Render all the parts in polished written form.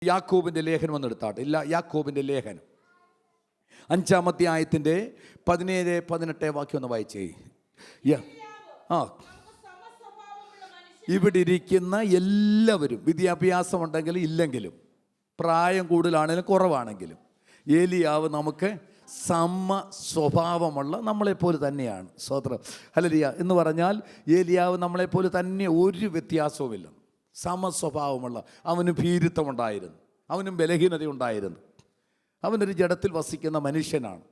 യാക്കോബിൻ്റെ ലേഖനം എന്നെടുത്താട്ടെ. ഇല്ല, യാക്കോബിൻ്റെ ലേഖനം 5-ാം അധ്യായത്തിൻ്റെ 17-18 വാക്യം ഒന്ന് വായിച്ചേ. ഇവിടെ ഇരിക്കുന്ന എല്ലാവരും വിദ്യാഭ്യാസം ഉണ്ടെങ്കിലും ഇല്ലെങ്കിലും, പ്രായം കൂടുതലാണെങ്കിലും കുറവാണെങ്കിലും, ഏലിയാവ് നമുക്ക് സമ സ്വഭാവമുള്ള നമ്മളെപ്പോലെ തന്നെയാണ്. സ്തോത്രം. ഹല്ലേലൂയ. എന്ന് പറഞ്ഞാൽ ഏലിയാവ് നമ്മളെപ്പോലെ തന്നെ, ഒരു വ്യത്യാസവുമില്ല. സമസ്വഭാവമുള്ള, അവന് ഭീരുത്വമുണ്ടായിരുന്നു, അവനും ബലഹീനത ഉണ്ടായിരുന്നു. അവനൊരു ജഡത്തിൽ വസിക്കുന്ന മനുഷ്യനാണ്.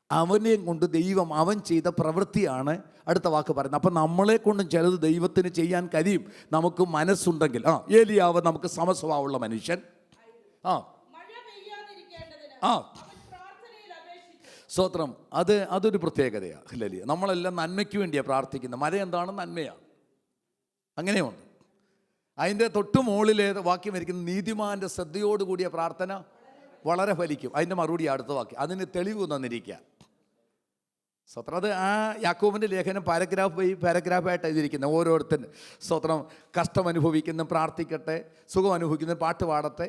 അവനെ കൊണ്ട് ദൈവം അവൻ ചെയ്ത പ്രവൃത്തിയാണ് അടുത്ത വാക്ക് പറയുന്നത്. അപ്പം നമ്മളെ കൊണ്ടും ചിലത് ദൈവത്തിന് ചെയ്യാൻ കഴിയും, നമുക്ക് മനസ്സുണ്ടെങ്കിൽ. ഏലിയാവ് നമുക്ക് സമസ്വഭാവമുള്ള മനുഷ്യൻ. സ്തോത്രം. അതൊരു പ്രത്യേകതയാണ്. ഹല്ലേലൂയ. നമ്മളെല്ലാം നന്മയ്ക്ക് വേണ്ടിയാണ് പ്രാർത്ഥിക്കുന്നത്. മഴ എന്താണ്? നന്മയാണ്. അങ്ങനെയുണ്ട്. അതിൻ്റെ തൊട്ടു മുകളിലെ വാക്യം ഇരിക്കുന്ന നീതിമാൻ്റെ ശ്രദ്ധയോടുകൂടിയ പ്രാർത്ഥന വളരെ ഫലിക്കും. അതിൻ്റെ മറുപടി അടുത്ത വാക്യം, അതിന് തെളിവ് തന്നിരിക്കുക. സ്തോത്രം. അത് യാക്കോബിൻ്റെ ലേഖനം പാരഗ്രാഫായിട്ട് എഴുതിയിരിക്കുന്നത്. ഓരോരുത്തരും സ്തോത്രം കഷ്ടം അനുഭവിക്കുന്ന പ്രാർത്ഥിക്കട്ടെ, സുഖം അനുഭവിക്കുന്ന പാട്ട് പാടട്ടെ,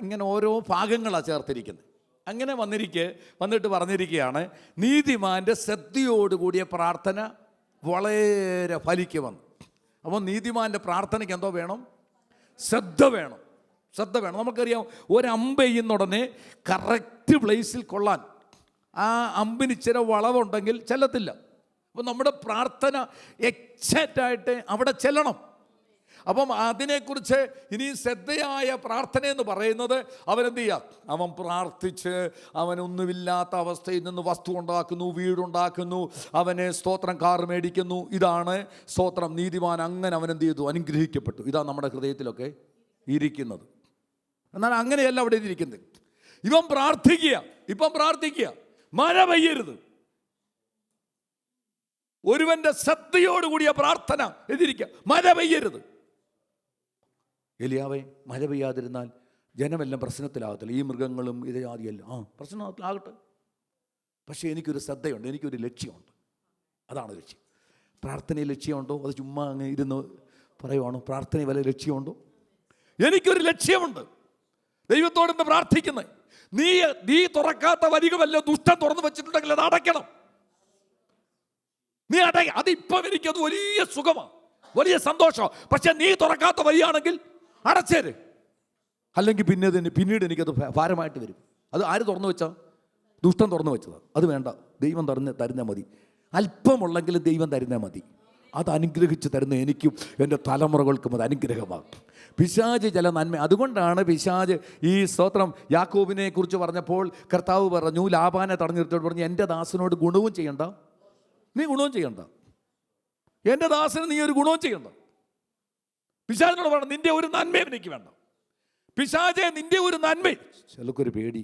ഇങ്ങനെ ഓരോ ഭാഗങ്ങളാണ് ചേർത്തിരിക്കുന്നത്. അങ്ങനെ വന്നിട്ട് പറഞ്ഞിരിക്കുകയാണ്, നീതിമാൻ്റെ ശ്രദ്ധയോടുകൂടിയ പ്രാർത്ഥന വളരെ ഫലിക്കുമെന്ന്. അപ്പോൾ നീതിമാൻ്റെ പ്രാർത്ഥനയ്ക്ക് എന്തോ വേണം? ശ്രദ്ധ വേണം. നമുക്കറിയാം, ഒരമ്പ് ചെയ്യുന്നുടനെ കറക്റ്റ് പ്ലേസിൽ കൊള്ളാൻ ആ അമ്പിന് ഇച്ചിരി വളവുണ്ടെങ്കിൽ ചെല്ലത്തില്ല. അപ്പോൾ നമ്മുടെ പ്രാർത്ഥന എക്സാക്റ്റായിട്ട് അവിടെ ചെല്ലണം. അപ്പം അതിനെക്കുറിച്ച് ഇനി ശ്രദ്ധയായ പ്രാർത്ഥന എന്ന് പറയുന്നത്, അവനെന്ത് ചെയ്യുക? അവൻ പ്രാർത്ഥിച്ച് അവനൊന്നുമില്ലാത്ത അവസ്ഥയിൽ നിന്ന് വസ്തു ഉണ്ടാക്കുന്നു, വീടുണ്ടാക്കുന്നു, അവനെ സ്തോത്രം കാർ മേടിക്കുന്നു. ഇതാണ് സ്തോത്രം. നീതിമാൻ അങ്ങനെ അവനെന്ത് ചെയ്തു? അനുഗ്രഹിക്കപ്പെട്ടു. ഇതാണ് നമ്മുടെ ഹൃദയത്തിലൊക്കെ ഇരിക്കുന്നത്. എന്നാൽ അങ്ങനെയല്ല അവിടെ ഇരിക്കുന്നത്. ഇപ്പം പ്രാർത്ഥിക്കുക, മഴ പെയ്യരുത്. ഒരുവന്റെ ശ്രദ്ധയോടുകൂടിയ പ്രാർത്ഥന എതിരിക്കുക, മഴ പെയ്യരുത്. ഏലിയാവേ, മഴ പെയ്യാതിരുന്നാൽ ജനമെല്ലാം പ്രശ്നത്തിലാകത്തില്ല. ഈ മൃഗങ്ങളും ഇത് ആദ്യമല്ല പ്രശ്നത്തിലാകട്ടെ. പക്ഷേ എനിക്കൊരു ശ്രദ്ധയുണ്ട്, എനിക്കൊരു ലക്ഷ്യമുണ്ട്. അതാണ് ലക്ഷ്യം. പ്രാർത്ഥനയിൽ ലക്ഷ്യമുണ്ടോ? അത് ചുമ്മാ അങ്ങ് ഇരുന്ന് പറയുവാണോ? പ്രാർത്ഥനയിൽ വല്ല ലക്ഷ്യമുണ്ടോ? എനിക്കൊരു ലക്ഷ്യമുണ്ട്. ദൈവത്തോടെന്ന് പ്രാർത്ഥിക്കുന്നത്, നീ തുറക്കാത്ത വരിക വല്ല ദുഷ്ടം തുറന്നു വെച്ചിട്ടുണ്ടെങ്കിൽ അത് അടയ്ക്കണം. നീ അതിപ്പം എനിക്കത് വലിയ സുഖമാണ്, വലിയ സന്തോഷമാണ്. പക്ഷെ നീ തുറക്കാത്ത വഴിയാണെങ്കിൽ അടച്ചേര്. അല്ലെങ്കിൽ പിന്നീട് എനിക്കത് ഭാരമായിട്ട് വരും. അത് ആര് തുറന്നു വെച്ചാൽ? ദുഷ്ടം തുറന്നു വെച്ചതാണ്. അത് വേണ്ട, ദൈവം തരുന്ന മതി. അല്പമുള്ളെങ്കിലും ദൈവം തരുന്ന മതി. അത് അനുഗ്രഹിച്ച് തരുന്ന എനിക്കും എൻ്റെ തലമുറകൾക്കും അത് അനുഗ്രഹമാകും. പിശാച് ചില നന്മ, അതുകൊണ്ടാണ് പിശാച് ഈ സ്തോത്രം യാക്കോബിനെ കുറിച്ച് പറഞ്ഞപ്പോൾ കർത്താവ് പറഞ്ഞു, ലാബാനെ തടഞ്ഞു നിർത്തിയോട് പറഞ്ഞു, എൻ്റെ ദാസനോട് ഗുണവും ചെയ്യണ്ട, നീ ഗുണവും ചെയ്യണ്ട, എൻ്റെ ദാസന് നീ ഒരു ഗുണവും ചെയ്യണ്ട. പിശാചിനോട് പറഞ്ഞു, നിന്റെ ഒരു നന്മയും എനിക്ക് വേണ്ട. പിശാചെ, നിന്റെ ഒരു നന്മ, ചിലക്കൊരു പേടി,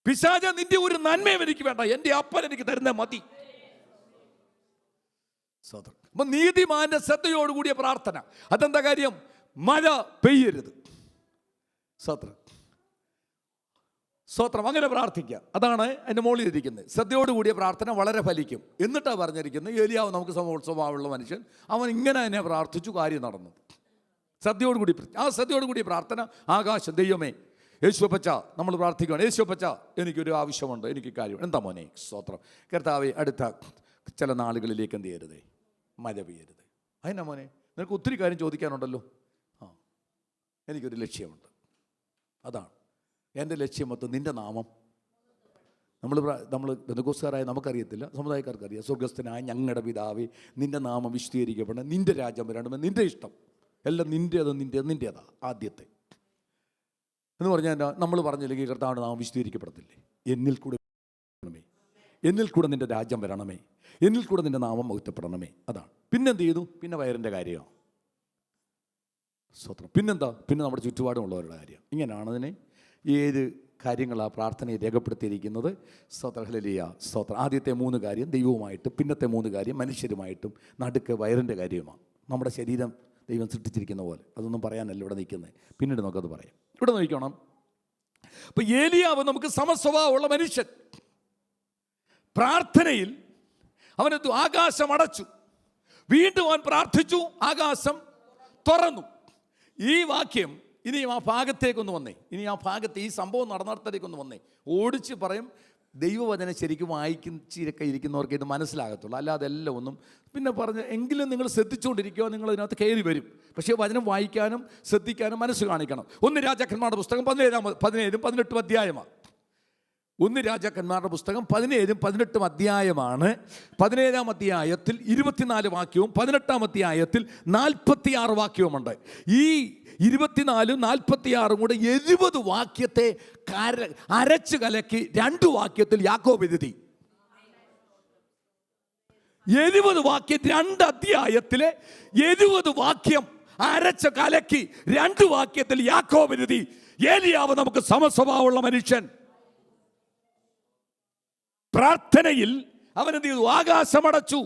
പിശാചെ നിന്റെ ഒരു നന്മയും എനിക്ക് വേണ്ട, എൻ്റെ അപ്പൻ എനിക്ക് തരുന്ന മതി. അപ്പൊ നീതിമാന്റെ ശ്രദ്ധയോടുകൂടിയ പ്രാർത്ഥന. അതെന്താ കാര്യം? മഴ പെയ്യരുത്. സ്തോത്രം. അങ്ങനെ പ്രാർത്ഥിക്കുക. അതാണ് എൻ്റെ മുകളിൽ ഇരിക്കുന്നത്. ശ്രദ്ധയോടുകൂടിയ പ്രാർത്ഥന വളരെ ഫലിക്കും. എന്നിട്ടാണ് പറഞ്ഞിരിക്കുന്നത്, ഏലിയാവ് നമുക്ക് സ്വഭാവമുള്ള മനുഷ്യൻ, അവൻ ഇങ്ങനെ തന്നെ പ്രാർത്ഥിച്ചു, കാര്യം നടന്നു. ശ്രദ്ധയോടുകൂടി പ്രാർത്ഥന. ആകാശം, ദൈവമേ, യേശുപ്പച്ച, നമ്മൾ പ്രാർത്ഥിക്കുകയാണ്, യേശുപ്പച്ച എനിക്കൊരു ആവശ്യമുണ്ട്, എനിക്ക് കാര്യം. എന്താ മോനെ? സ്തോത്രം. കർത്താവേ, അടുത്ത ചില നാളുകളിലേക്ക് എന്ത് ചെയ്യരുതേ? മഴ പെയ്യരുത്. അതിനാ മോനെ, നിനക്ക് ഒത്തിരി കാര്യം ചോദിക്കാനുണ്ടല്ലോ. എനിക്കൊരു ലക്ഷ്യമുണ്ട്. അതാണ് എൻ്റെ ലക്ഷ്യം. മൊത്തം നിൻ്റെ നാമം, നമ്മൾ ബന്ധുക്കോസ്കാരായ നമുക്കറിയത്തില്ല, സമുദായക്കാർക്കറിയാം. സ്വർഗസ്ഥനായ ഞങ്ങളുടെ പിതാവേ, നിൻ്റെ നാമം വിശദീകരിക്കപ്പെടണം, നിൻ്റെ രാജ്യം വരണമെന്ന്, നിൻ്റെ ഇഷ്ടം എല്ലാം നിൻ്റേതാ ആദ്യത്തെ എന്ന് പറഞ്ഞാൽ നമ്മൾ പറഞ്ഞില്ലെങ്കിൽ കർത്താവിൻ്റെ നാമം വിശദീകരിക്കപ്പെടത്തില്ലേ? എന്നിൽ കൂടെ നിൻ്റെ രാജ്യം വരണമേ, എന്നിൽ കൂടെ നിൻ്റെ നാമം മഹത്വപ്പെടണമേ. അതാണ്. പിന്നെന്ത് ചെയ്തു? പിന്നെ വയറിൻ്റെ കാര്യമാണ്. സ്തോത്രം. പിന്നെന്താ? പിന്നെ നമ്മുടെ ചുറ്റുപാടുമുള്ളവരുടെ കാര്യം. ഇങ്ങനെയാണ് അതിനെ 7 കാര്യങ്ങൾ ആ പ്രാർത്ഥനയെ രേഖപ്പെടുത്തിയിരിക്കുന്നത്. സ്തോത്രം. ഹല്ലേലൂയ. സ്തോത്രം. ആദ്യത്തെ 3 കാര്യം ദൈവവുമായിട്ടും, പിന്നത്തെ 3 കാര്യം മനുഷ്യരുമായിട്ടും, നടുക്ക് വയറിൻ്റെ കാര്യമാണ്. നമ്മുടെ ശരീരം ദൈവം സൃഷ്ടിച്ചിരിക്കുന്ന പോലെ. അതൊന്നും പറയാനല്ല ഇവിടെ നിൽക്കുന്നത്, പിന്നീട് നമുക്കത് പറയാം. ഇവിടെ നോക്കണം. അപ്പോൾ ഏലിയാവ് നമുക്ക് സമസ്വഭാവമുള്ള മനുഷ്യൻ. പ്രാർത്ഥനയിൽ അവനെത്തു, ആകാശം അടച്ചു, വീണ്ടും അവൻ പ്രാർത്ഥിച്ചു, ആകാശം തുറന്നു. ഈ വാക്യം ഇനിയും ആ ഭാഗത്തേക്കൊന്ന് വന്നേ, ഇനി ആ ഭാഗത്ത് ഈ സംഭവം നടന്നിടത്തേക്കൊന്ന് വന്നേ. ഓടിച്ച് പറയും, ദൈവവചനം ശരിക്കും വായിച്ചിരൊക്കെ ഇരിക്കുന്നവർക്ക് ഇത് മനസ്സിലാകത്തുള്ളൂ. അല്ലാതെ എല്ലാം ഒന്നും പിന്നെ പറഞ്ഞ് എങ്കിലും നിങ്ങൾ ശ്രദ്ധിച്ചുകൊണ്ടിരിക്കുകയോ നിങ്ങൾ ഇതിനകത്ത് കയറി വരും. പക്ഷേ വചനം വായിക്കാനും ശ്രദ്ധിക്കാനും മനസ്സ് കാണിക്കണം. 1 രാജാക്കന്മാരുടെ പുസ്തകം 17 18 അധ്യായമാണ്. 1 രാജാക്കന്മാരുടെ പുസ്തകം 17 18 അധ്യായമാണ്. 17 അധ്യായത്തിൽ 24 വാക്യവും 18 അധ്യായത്തിൽ 46 വാക്യവുമുണ്ട്. ഈ 24 46 കൂടെ 70 വാക്യത്തെ അരച്ച് കലക്കി 2 വാക്യത്തിൽ യാക്കോബ് എഴുതി. 70 വാക്യം 2 അധ്യായത്തിലെ 70 വാക്യം അരച്ച് കലക്കി 2 വാക്യത്തിൽ യാക്കോബ് എഴുതി. ഏലിയാവ് നമുക്ക് സമസ്വഭാവമുള്ള മനുഷ്യൻ. പ്രാർത്ഥനയിൽ അവൻ എന്ത് ചെയ്തു? ആകാശമടച്ചു.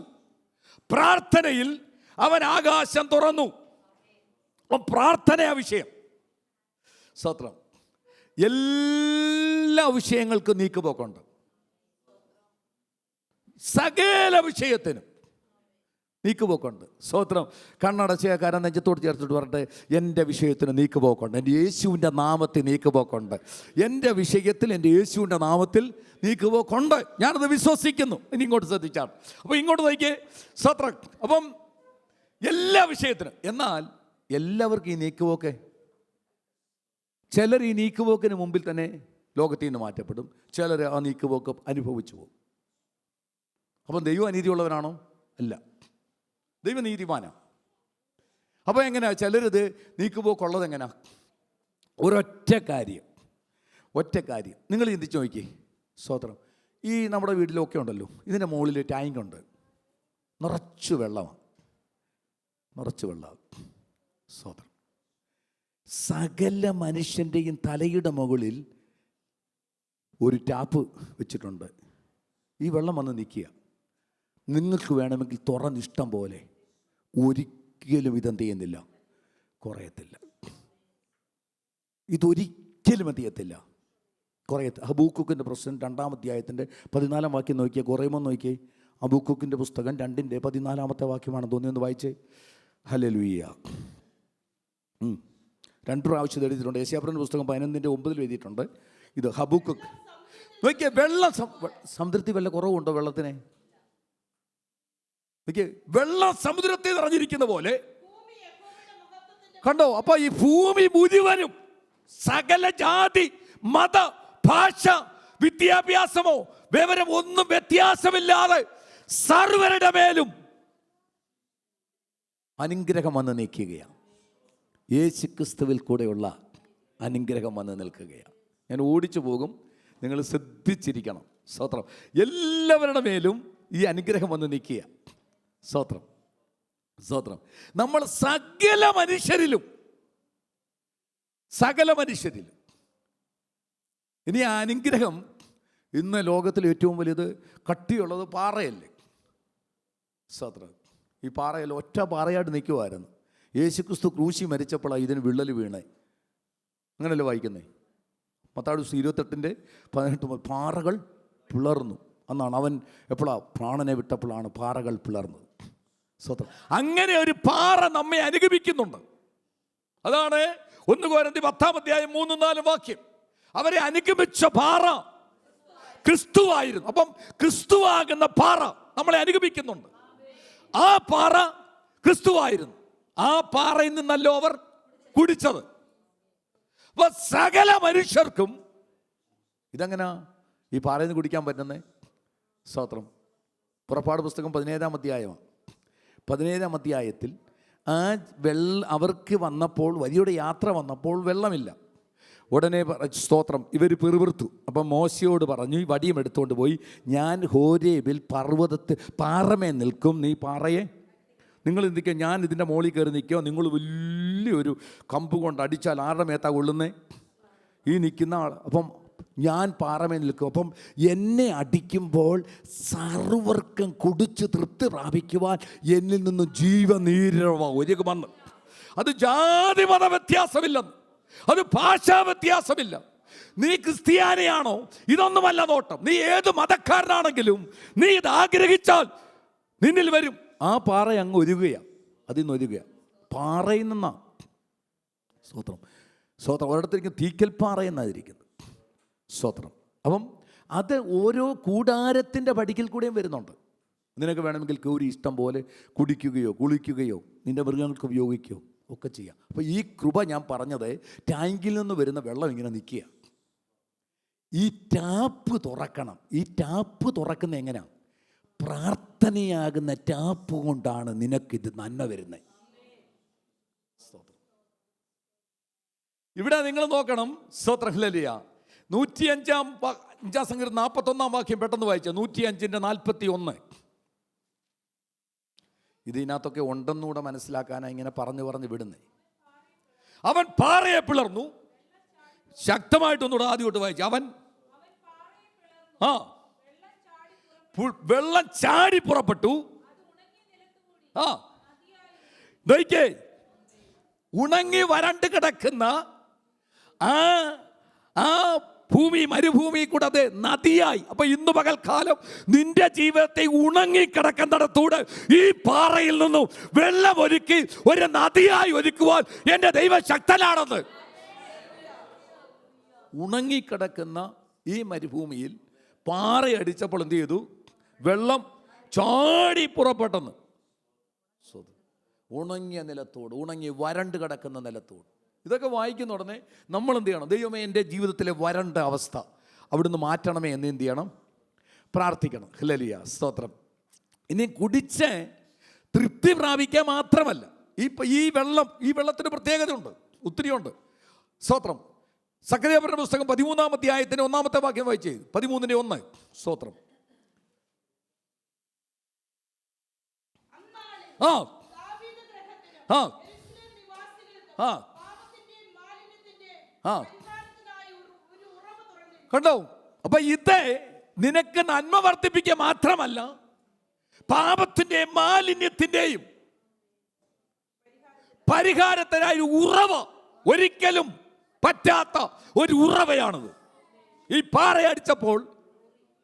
പ്രാർത്ഥനയിൽ അവൻ ആകാശം തുറന്നു. പ്രാർത്ഥനയാ വിഷയം. സ്തോത്രം. എല്ലാ വിഷയങ്ങൾക്കും നീക്കുപോക്കുണ്ട്. സകല വിഷയത്തിനും നീക്കുപോക്കുണ്ട്. സ്തോത്രം. കണ്ണടച്ചക്കാരൻ നെഞ്ചത്തോട് ചേർത്തിട്ട് പറഞ്ഞിട്ട്, എൻ്റെ വിഷയത്തിന് നീക്കുപോക്കുണ്ട്, എൻ്റെ യേശുവിൻ്റെ നാമത്തിൽ നീക്കുപോക്കുണ്ട്, എൻ്റെ വിഷയത്തിൽ എൻ്റെ യേശുവിൻ്റെ നാമത്തിൽ നീക്കുപോക്കുണ്ട്. ഞാനത് വിശ്വസിക്കുന്നു. ഇനി ഇങ്ങോട്ട് ശ്രദ്ധിച്ചാൽ, അപ്പോൾ ഇങ്ങോട്ട് നോക്കിയേ. സ്തോത്രം. അപ്പം എല്ലാ വിഷയത്തിനും. എന്നാൽ എല്ലാവർക്കും ഈ നീക്കുപോക്കെ, ചിലർ ഈ നീക്കുപോക്കിന് മുമ്പിൽ തന്നെ ലോകത്തിൽ നിന്ന് മാറ്റപ്പെടും, ചിലർ ആ നീക്കുപോക്ക് അനുഭവിച്ചു പോകും. അപ്പം ദൈവം അനീതിയുള്ളവനാണോ? അല്ല, ദൈവം നീതിമാനാണ്. അപ്പോൾ എങ്ങനെയാ ചിലരിത് നീക്കുപോക്കുള്ളത്? എങ്ങനെയാ? ഒരൊറ്റ കാര്യം നിങ്ങൾ ചിന്തിച്ച് നോക്കിയേ. സ്തോത്രം. ഈ നമ്മുടെ വീട്ടിലൊക്കെ ഉണ്ടല്ലോ, ഇതിൻ്റെ മുകളിൽ ടാങ്കുണ്ട്, നിറച്ച് വെള്ളമാണ്. സ്തോത്രം. സകല മനുഷ്യൻ്റെയും തലയുടെ മുകളിൽ ഒരു ടാപ്പ് വെച്ചിട്ടുണ്ട്. ഈ വെള്ളം വന്ന് നിൽക്കുക. നിങ്ങൾക്ക് വേണമെങ്കിൽ തുറന്നിഷ്ടം പോലെ, ഒരിക്കലും ഇതെന്ത് ചെയ്യുന്നില്ല, കുറയത്തില്ല. ഇതൊരിക്കലും എന്ത് ചെയ്യത്തില്ല, കുറയത്തില്ല. ഹബൂക്കുക്കിൻ്റെ പ്രശ്നം 2-ാം അധ്യായത്തിൻ്റെ 14-ാം വാക്യം നോക്കിയേ. കുറയുമോ നോക്കിയേ. ഹബൂക്കുക്കിൻ്റെ പുസ്തകം 2-ന്റെ 14-ാമത്തെ വാക്യമാണ്. തോന്നിയൊന്ന് വായിച്ചേ. ഹല്ലേലൂയ. 2 പ്രാവശ്യം എഴുതിയിട്ടുണ്ട്. യെശയ്യാപ്രവചന പുസ്തകം 11-9 എഴുതിയിട്ടുണ്ട്. ഇത് ഹബൂക്കുക്ക് നോക്കിയേ. വെള്ളം സമുദ്രത്തിൽ വല്ല കുറവുണ്ടോ? വെള്ളത്തിന് വെള്ളം സമുദ്രത്തിൽ നിറഞ്ഞിരിക്കുന്ന പോലെ കണ്ടോ? അപ്പൊ ഈ ഭൂമി മുഴുവനും സകല ജാതി, മത, ഭാഷ, വിദ്യാഭ്യാസമോ വിവരം ഒന്നും വ്യത്യാസമില്ലാതെ സർവരുടെ മേലും അനുഗ്രഹം വന്ന് നിൽക്കുകയാണ്. യേശുക്രിസ്തുവിൽ കൂടെയുള്ള അനുഗ്രഹം വന്ന് നിൽക്കുകയാണ്. ഞാൻ ഓടിച്ചു പോകും, നിങ്ങൾ ശ്രദ്ധിച്ചിരിക്കണം. സ്തോത്രം. എല്ലാവരുടെ മേലും ഈ അനുഗ്രഹം വന്ന് നിൽക്കുക. സ്തോത്രം. നമ്മൾ സകല മനുഷ്യരിലും ഇനി ആ അനുഗ്രഹം, ഇന്ന് ലോകത്തിൽ ഏറ്റവും വലുത് കട്ടിയുള്ളത് പാറയല്ലേ? സ്തോത്രം. ഈ പാറയിൽ ഒറ്റ പാറയായിട്ട് നിൽക്കുമായിരുന്നു. യേശുക്രിസ്തു ക്രൂശി മരിച്ചപ്പോഴാണ് ഇതിന് വിള്ളൽ വീണേ. അങ്ങനെയല്ലേ വായിക്കുന്നേ? മത്തായി 28-18 പാറകൾ പിളർന്നു എന്നാണ്. അവൻ എപ്പോഴാണ് പ്രാണനെ വിട്ടപ്പോഴാണ് പാറകൾ പിളർന്നത്. സ്തോത്രം. അങ്ങനെ ഒരു പാറ നമ്മെ അനുഗമിക്കുന്നുണ്ട്. അതാണ് 1 കൊരിന്ത്യർ 10-ാം അധ്യായം 3-4 വാക്യം. അവരെ അനുഗമിച്ച പാറ ക്രിസ്തുവായിരുന്നു. അപ്പം ക്രിസ്തുവാകുന്ന പാറ നമ്മളെ അനുഗമിക്കുന്നുണ്ട്. ആ പാറ ക്രിസ്തുവായിരുന്നു. ആ പാറയിൽ നിന്നല്ലോ അവർ കുടിച്ചത്. അപ്പൊ സകല മനുഷ്യർക്കും ഇതെങ്ങനാ ഈ പാറയിൽ നിന്ന് കുടിക്കാൻ പറ്റുന്നേ? സ്തോത്രം. പുറപ്പാട് പുസ്തകം 17-ാം അധ്യായമാണ്. 17-ാം അധ്യായത്തിൽ അവർക്ക് വന്നപ്പോൾ, വലിയൊരു യാത്ര വന്നപ്പോൾ വെള്ളമില്ല. ഉടനെ സ്തോത്രം ഇവർ പിറുപിറുത്തു. അപ്പം മോശയോട് പറഞ്ഞു, ഈ വടിയും എടുത്തുകൊണ്ട് പോയി, ഞാൻ ഹോരേബിൽ പർവ്വതത്തിൽ പാറമേ നിൽക്കും, നീ പാറയെ നിങ്ങൾ എന്തിക്കുക, ഞാൻ ഇതിൻ്റെ മുകളിൽ കയറി നിൽക്കുക, നിങ്ങൾ വലിയൊരു കമ്പ് കൊണ്ട് അടിച്ചാൽ ആരുടെ മേത്താ കൊള്ളുന്നേ? ഈ നിൽക്കുന്ന ആൾ. അപ്പം ഞാൻ പാറമേ നിൽക്കും. അപ്പം എന്നെ അടിക്കുമ്പോൾ സർവർക്കും കുടിച്ച് തൃപ്തി പ്രാപിക്കുവാൻ എന്നിൽ നിന്നും ജീവനീരവ ഒഴുകുമെന്ന്. അത് ജാതി മത വ്യത്യാസമില്ലെന്ന്, അത് ഭാഷാ വ്യത്യാസമില്ല. നീ ക്രിസ്ത്യാനിയാണോ? ഇതൊന്നുമല്ല നോട്ടം. നീ ഏത് മതക്കാരനാണെങ്കിലും നീ ഇത് ആഗ്രഹിച്ചാൽ നിന്നിൽ വരും. ആ പാറ അങ്ങ് ഒരുകയാണ്, അതിൽ നിന്ന് ഒരുകയാണ്, പാറയിൽ നിന്നാ. സ്തോത്രം. സ്തോത്രം. ഒരിടത്തിരിക്കും തീക്കൽപ്പാറ എന്നായിരിക്കുന്നത്. സ്തോത്രം. അപ്പം അത് ഓരോ കൂടാരത്തിൻ്റെ പടിക്കൽ കൂടെയും വരുന്നുണ്ട്. നിനക്ക് വേണമെങ്കിൽ കൗരി ഇഷ്ടം പോലെ കുടിക്കുകയോ കുളിക്കുകയോ നിൻ്റെ മൃഗങ്ങൾക്ക് ഉപയോഗിക്കുകയോ ഒക്കെ ചെയ്യാം. അപ്പോൾ ഈ കൃപ ഞാൻ പറഞ്ഞത് ടാങ്കിൽ നിന്ന് വരുന്ന വെള്ളം ഇങ്ങനെ നിൽക്കുക. ഈ ടാപ്പ് തുറക്കണം. ഈ ടാപ്പ് തുറക്കുന്ന എങ്ങനെയാണ്? പ്രാർത്ഥനയാകുന്ന ടാപ്പ് കൊണ്ടാണ് നിനക്കിത് നന്മ വരുന്നത്. ഇവിടെ നിങ്ങൾ നോക്കണം. സ്തോത്രം. ഹല്ലേലൂയ. 105 സങ്കീർത്തനം 41 വാക്യം പെട്ടെന്ന് വായിച്ച 105:41. ഇതിനകത്തൊക്കെ ഉണ്ടെന്നൂടെ മനസ്സിലാക്കാനാണ് ഇങ്ങനെ പറഞ്ഞു വിടുന്നേ. അവൻ പാറയെ പിളർന്നു. ശക്തമായിട്ടൊന്നുകൂടെ ആദ്യമായിട്ട് വായിച്ചു. അവൻ വെള്ളം ചാടി പുറപ്പെട്ടു. നോക്കിക്കേ, ഉണങ്ങി വരണ്ട് കിടക്കുന്ന ആ ഭൂമി, മരുഭൂമി കൂടെ അത് നദിയായി. അപ്പൊ ഇന്ന് പകൽക്കാലം നിന്റെ ജീവിതത്തെ ഉണങ്ങിക്കിടക്കുന്നിടത്തൂടെ ഈ പാറയിൽ നിന്നും വെള്ളം ഒരുക്കി ഒരു നദിയായി ഒരുക്കുവാൻ എൻ്റെ ദൈവം ശക്തനാണെന്ന്. ഉണങ്ങിക്കിടക്കുന്ന ഈ മരുഭൂമിയിൽ പാറയടിച്ചപ്പോൾ എന്ത് ചെയ്തു? വെള്ളം ചാടി പുറപ്പെട്ടെന്ന്. ഉണങ്ങിയ നിലത്തോട്, ഉണങ്ങി വരണ്ട് കിടക്കുന്ന നിലത്തോട്. ഇതൊക്കെ വായിക്കുന്ന ഉടനെ നമ്മൾ എന്ത് ചെയ്യണം? ദൈവമേ, എൻ്റെ ജീവിതത്തിലെ വരണ്ട അവസ്ഥ അവിടുന്ന് മാറ്റണമേ എന്ന് എന്ത് ചെയ്യണം? പ്രാർത്ഥിക്കണം. ഹല്ലേലൂയ. സ്തോത്രം. ഇനി കുടിച്ച് തൃപ്തി പ്രാപിക്കുക മാത്രമല്ല, ഈ വെള്ളത്തിന് പ്രത്യേകതയുണ്ട്, ഒത്തിരിയുണ്ട്. സ്തോത്രം. സക്കറിയാവിന്റെ പുസ്തകം 13-ാം അധ്യായത്തിന് 1-ാമത്തെ വാക്യം വായിച്ചേ. 13:1. സ്തോത്രം. കണ്ടോ? അപ്പൊ ഇത് നിനക്ക് നന്മ വർദ്ധിപ്പിക്കുക മാത്രമല്ല, പാപത്തിന്റെയും മാലിന്യത്തിന്റെയും പരിഹാരത്തിനായി ഉറവ, ഒരിക്കലും പറ്റാത്ത ഒരു ഉറവയാണത്. ഈ പാറയടിച്ചപ്പോൾ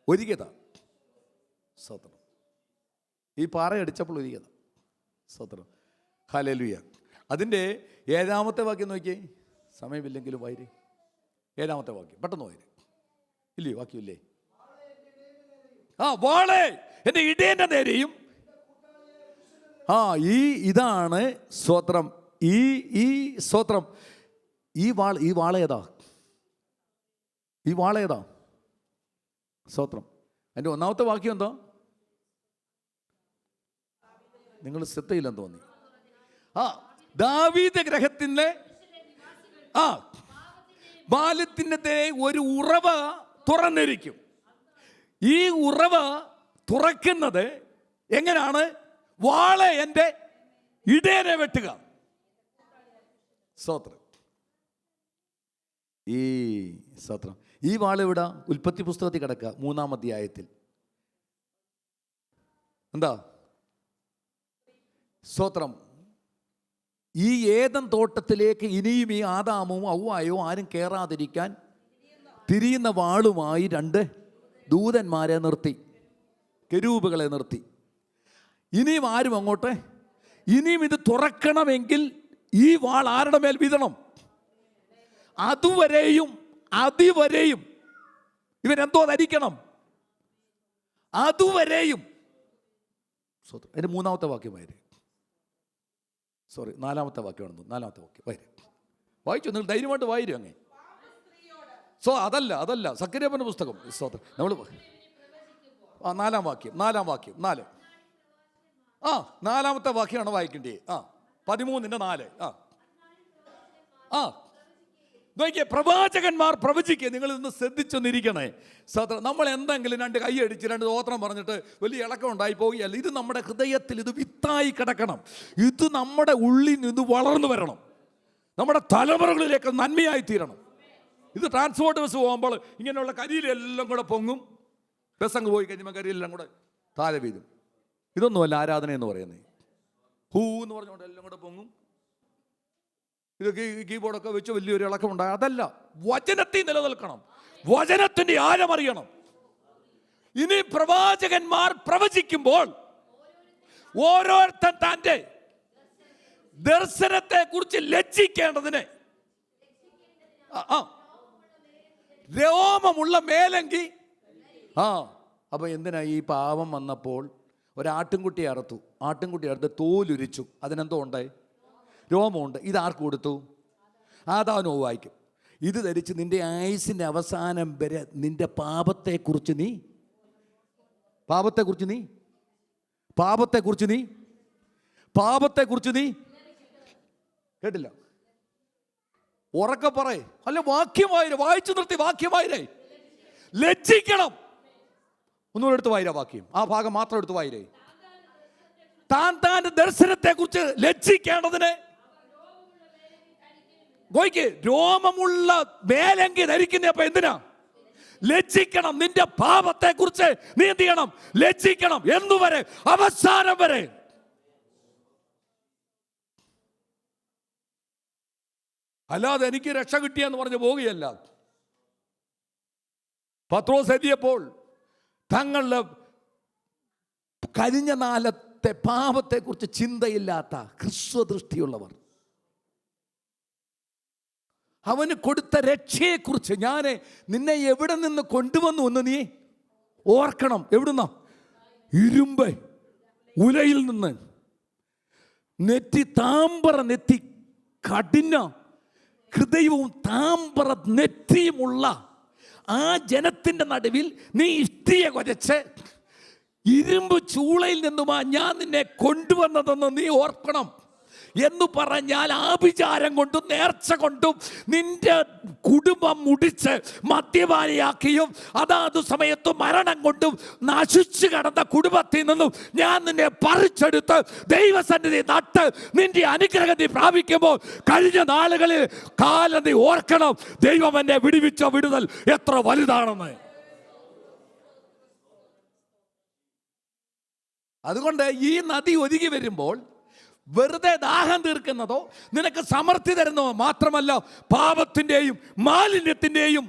ഒരുകിയത. സ്തോത്രം. ഈ പാറയടിച്ചപ്പോൾ ഒരുകിയത. സ്തോത്രം. ഹല്ലേലൂയ. അതിൻ്റെ 7-ാമത്തെ വാക്യം നോക്കിയേ. സമയമില്ലെങ്കിലും വായിരേ. 7-ാമത്തെ വാക്യം പെട്ടെന്ന് വായിരേ. ഇല്ലേ? വാക്യമില്ലേ? വാളെ എൻ്റെ ഇടയൻ്റെ നേരെയും. ഇതാണ് സ്തോത്രം. ഈ സ്തോത്രം. ഈ വാളേതാ? സ്തോത്രം. അതിൻ്റെ 1-ാമത്തെ വാക്യം എന്താ? നിങ്ങൾ ശ്രദ്ധയില്ലെന്ന് തോന്നി. ദാവീദ് ഗ്രഹത്തിൻ്റെ ബാല്യത്തിൻ്റെ ഒരു ഉറവ തുറന്നിരിക്കും. ഈ ഉറവ തുറക്കുന്നത് എങ്ങനെയാണ്? വാളെ എൻ്റെ ഇടയനെ വെട്ടുക. സ്തോത്രം. സ്തോത്രം. ഈ വാള് ഇവിടെ ഉൽപ്പത്തി പുസ്തകത്തിൽ കിടക്കുക 3-ാം അധ്യായത്തിൽ. എന്താ? സ്തോത്രം. ഈ ഏദൻ തോട്ടത്തിലേക്ക് ഇനിയും ഈ ആദാമും ഔവായോ ആരും കയറാതിരിക്കാൻ തിരിയുന്ന വാളുമായി 2 ദൂതന്മാരെ നിർത്തി, കെരൂബുകളെ നിർത്തി. ഇനിയും ആരും അങ്ങോട്ട്, ഇനിയും ഇത് തുറക്കണമെങ്കിൽ ഈ വാൾ ആരുടെ മേൽ വീഴണം? അതുവരെയും അതിവരെയും ഇവരെന്തോ ധരിക്കണം? അതുവരെയും. അതിന്റെ 3-ാമത്തെ വാക്യമായിരുന്നു. 4-ാമത്തെ വാക്യമാണ്. 4-ാമത്തെ വാക്യം വായിച്ചു. നിങ്ങൾ ധൈര്യമായിട്ട് വായിരും അങ്ങേ. അതല്ല സക്കറിയാവിന്റെ പുസ്തകം. നമ്മൾ 4-ാം വാക്യം 4-ാമത്തെ വാക്യമാണ് വായിക്കേണ്ടേ. 13:4. നോക്കിയേ, പ്രവാചകന്മാർ പ്രവചിക്കുക. നിങ്ങൾ ഇന്ന് ശ്രദ്ധിച്ചൊന്നിരിക്കണേ. നമ്മൾ എന്തെങ്കിലും 2 കൈയടിച്ച് 2 സ്തോത്രം പറഞ്ഞിട്ട് വലിയ ഇളക്കം ഉണ്ടായി പോവുകയല്ല. ഇത് നമ്മുടെ ഹൃദയത്തിൽ ഇത് വിത്തായി കിടക്കണം. ഇത് നമ്മുടെ ഉള്ളിൽ നിന്ന് വളർന്നു വരണം. നമ്മുടെ തലമുറകളിലേക്ക് നന്മയായി തീരണം. ഇത് ട്രാൻസ്പോർട്ട് ബസ് പോകുമ്പോൾ ഇങ്ങനെയുള്ള കരിയിലെല്ലാം കൂടെ പൊങ്ങും. ബസ് അങ്ങ് പോയി കഴിയുമ്പോൾ കരിയിലെല്ലാം കൂടെ താഴെ വീഴും. ഇതൊന്നുമല്ല ആരാധന എന്ന് പറയുന്നത്. ഹൂ എന്ന് പറഞ്ഞുകൊണ്ട് എല്ലാം കൂടെ പൊങ്ങും. ഇതൊക്കെ കീബോർഡൊക്കെ വെച്ച് വലിയൊരു ഇളക്കമുണ്ടായ അതല്ല. വചനത്തിൽ നിലനിൽക്കണം. വചനത്തിന്റെ ആഴമറിയണം. ഇനി പ്രവാചകന്മാർ പ്രവചിക്കുമ്പോൾ ഓരോരുത്തൻ തൻ്റെ ദർശനത്തെ കുറിച്ച് ലജ്ജിക്കേണ്ടതിന് ആ രോമമുള്ള മേലങ്കി. അപ്പൊ എന്തിനാ ഈ പാവം വന്നപ്പോൾ ഒരാട്ടിൻകുട്ടി അറുത്തു, ആട്ടിൻകുട്ടി അറുത്ത് തോലുരിച്ചു, അതിനെന്തോ ഉണ്ടായി? രോമമുണ്ട്. ഇതാർക്ക് കൊടുത്തു? ആദാമിന് ഹവ്വായ്ക്കും. ഇത് ധരിച്ച് നിന്റെ ആയുസിൻ്റെ അവസാനം വരെ നിന്റെ പാപത്തെക്കുറിച്ച് നീ കേട്ടില്ല? ഉറക്കെ പറയേ, അല്ല വാക്യമായിരേ, വായിച്ചു നിർത്തി വാക്യമായിരേ. ലജ്ജിക്കണം. ഒന്നുകൂടെ എടുത്ത് വായിരാ വാക്യം, ആ ഭാഗം മാത്രം എടുത്ത് വായിരേ. താൻ്റെ ദർശനത്തെ കുറിച്ച് ലജ്ജിക്കേണ്ടതിന് രോമമുള്ള മേലങ്കി ധരിക്കുന്ന. അപ്പൊ എന്തിനാ ലജ്ജിക്കണം? നിന്റെ പാപത്തെ കുറിച്ച് നീ എന്ത് ചെയ്യണം? ലജ്ജിക്കണം. എന്നുവരെ? അവസാനം വരെ. അല്ലാതെ എനിക്ക് രക്ഷ കിട്ടിയെന്ന് പറഞ്ഞ് പോവുകയല്ല. പത്രോസ് എത്തിയപ്പോൾ തങ്ങളുടെ കഴിഞ്ഞ നാളത്തെ പാപത്തെക്കുറിച്ച് ചിന്തയില്ലാത്ത ഹ്രസ്വദൃഷ്ടിയുള്ളവർ, അവന് കൊടുത്ത രക്ഷയെക്കുറിച്ച്, ഞാൻ നിന്നെ എവിടെ നിന്ന് കൊണ്ടുവന്നു എന്ന് നീ ഓർക്കണം. എവിടുന്ന? ഇരുമ്പ് ഉലയിൽ നിന്ന് നെറ്റി കഠിന ഹൃദയവും താമ്ര നെറ്റിയുമുള്ള ആ ജനത്തിൻ്റെ നടുവിൽ നീ ഇഷ്ടിയെ കൊരച്ച് ഇരുമ്പ് ചൂളയിൽ നിന്നുമാ ഞാൻ നിന്നെ കൊണ്ടുവന്നതെന്ന് നീ ഓർക്കണം എന്ന് പറഞ്ഞാൽ, ആഭിചാരം കൊണ്ടും നേർച്ച കൊണ്ടും നിന്റെ കുടുംബം മുടിച്ച് മദ്യപാനിയാക്കിയും അതാത് സമയത്ത് മരണം കൊണ്ടും നശിച്ചു കടന്ന കുടുംബത്തിൽ നിന്നും ഞാൻ നിന്നെ പറിച്ചെടുത്ത് ദൈവസന്നിധി നട്ട് നിന്റെ അനുഗ്രഹത്തെ പ്രാപിക്കുമ്പോൾ കഴിഞ്ഞ നാളുകളിൽ കാലം നീ ഓർക്കണം, ദൈവം എന്നെ വിടുവിച്ച വിടുതൽ എത്ര വലുതാണെന്ന്. അതുകൊണ്ട് ഈ നദി ഒഴുകി വരുമ്പോൾ വെറുതെ ദാഹം തീർക്കുന്നതോ നിനക്ക് സമൃദ്ധി തരുന്നതോ മാത്രമല്ല, പാപത്തിൻ്റെയും മാലിന്യത്തിൻ്റെയും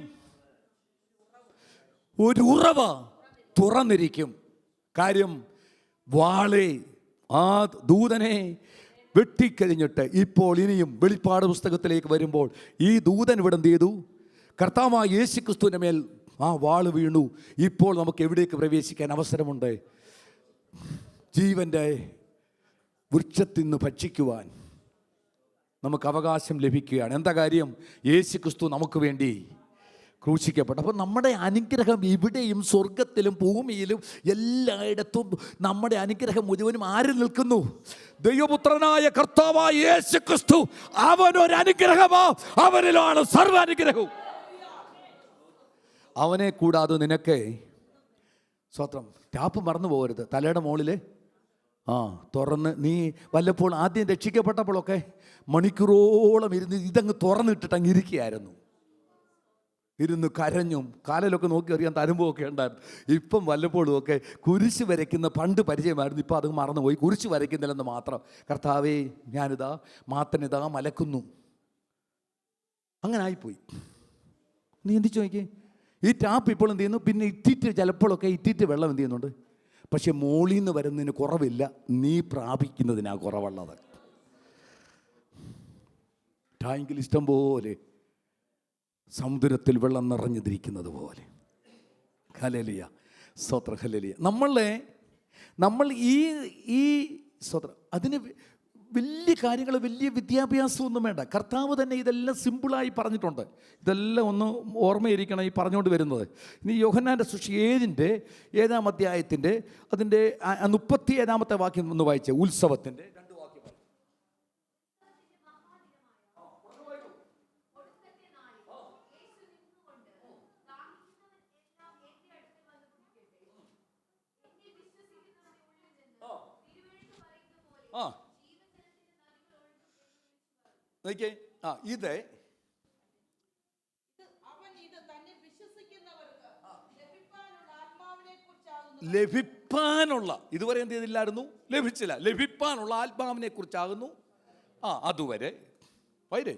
ഒരു ഉറവ തുറന്നിരിക്കും. കാര്യം വാളെ ആ ദൂതനെ വെട്ടിക്കഴിഞ്ഞിട്ട് ഇപ്പോൾ ഇനിയും വെളിപ്പാട് പുസ്തകത്തിലേക്ക് വരുമ്പോൾ ഈ ദൂതൻ ഇവിടെ എന്ത് ചെയ്തു? കർത്താവായ യേശുക്രിസ്തുവിൻ്റെ മേൽ ആ വാള് വീണു. ഇപ്പോൾ നമുക്ക് എവിടേക്ക് പ്രവേശിക്കാൻ അവസരമുണ്ട്? ജീവൻ്റെ വൃക്ഷത്തിൽ നിന്ന് ഭക്ഷിക്കുവാൻ നമുക്ക് അവകാശം ലഭിക്കുകയാണ്. എന്താ കാര്യം? യേശുക്രിസ്തു നമുക്ക് വേണ്ടി ക്രൂശിക്കപ്പെട്ടു. അപ്പോൾ നമ്മുടെ അനുഗ്രഹം ഇവിടെയും സ്വർഗത്തിലും ഭൂമിയിലും എല്ലായിടത്തും നമ്മുടെ അനുഗ്രഹം മുഴുവനും ആരിൽ നിൽക്കുന്നു? ദൈവപുത്രനായ കർത്താവായ യേശുക്രിസ്തു. അവനൊരു അനുഗ്രഹമാ, അവനിലാണ് സർവ്വ അനുഗ്രഹവും. അവനെ കൂടാതെ നിനക്ക് സ്വത്രം ടാപ്പ് മറന്നു പോകരുത്. തലയുടെ മുകളിൽ തുറന്ന് നീ വല്ലപ്പോൾ ആദ്യം രക്ഷിക്കപ്പെട്ടപ്പോഴൊക്കെ മണിക്കൂറോളം ഇരുന്ന് ഇതങ്ങ് തുറന്നിട്ടിട്ട് അങ്ങ് ഇരിക്കുകയായിരുന്നു. ഇരുന്ന് കരഞ്ഞും കാലിലൊക്കെ നോക്കി അറിയാൻ തരുമ്പോഴൊക്കെ ഉണ്ടായിരുന്നു. ഇപ്പം വല്ലപ്പോഴും ഒക്കെ കുരിശ് വരയ്ക്കുന്ന പണ്ട് പരിചയമായിരുന്നു, ഇപ്പം അത് മറന്നുപോയി. കുരിശ് വരയ്ക്കുന്നില്ലെന്ന് മാത്രം. കർത്താവേ ഞാനിതാ മാത്തനിതാ മലക്കുന്നു, അങ്ങനെ ആയിപ്പോയി. നീ എന്ത് ചോദിക്കേ? ഈ ടാപ്പ് ഇപ്പോൾ എന്ത് ചെയ്യുന്നു? പിന്നെ ഇറ്റിറ്റ് ചിലപ്പോഴൊക്കെ ഇറ്റിറ്റ് വെള്ളം എന്ത് ചെയ്യുന്നുണ്ട്? പക്ഷെ മോളിൽ നിന്ന് വരുന്നതിന് കുറവില്ല, നീ പ്രാപിക്കുന്നതിനാ കുറവുള്ളത്. ടാങ്കിൽ ഇഷ്ടം പോലെ സമുദ്രത്തിൽ വെള്ളം നിറഞ്ഞിരിക്കുന്നത് പോലെ. ഹല്ലേലൂയ, സ്തോത്രം, ഹല്ലേലൂയ. നമ്മൾ ഈ സ്തോത്രം അതിന് വലിയ കാര്യങ്ങൾ, വലിയ വിദ്യാഭ്യാസമൊന്നും വേണ്ട. കർത്താവ് തന്നെ ഇതെല്ലാം സിമ്പിളായി പറഞ്ഞിട്ടുണ്ട്. ഇതെല്ലാം ഒന്ന് ഓർമ്മയിരിക്കണം ഈ പറഞ്ഞുകൊണ്ട് വരുന്നത്. ഇനി യോഹന്നാൻ്റെ സുവിശേഷം 7-ാം അധ്യായത്തിൻ്റെ അതിൻ്റെ 37-ാമത്തെ വാക്യം ഒന്ന് വായിച്ചേ. ഉത്സവത്തിൻ്റെ 2 വാക്യം. ഇത് ലഭിപ്പാനുള്ള, ഇതുവരെ എന്ത് ചെയ്തില്ലായിരുന്നു? ലഭിച്ചില്ല. ലഭിപ്പാനുള്ള ആത്മാവിനെ കുറിച്ചാകുന്നു. അതുവരെ വൈരേ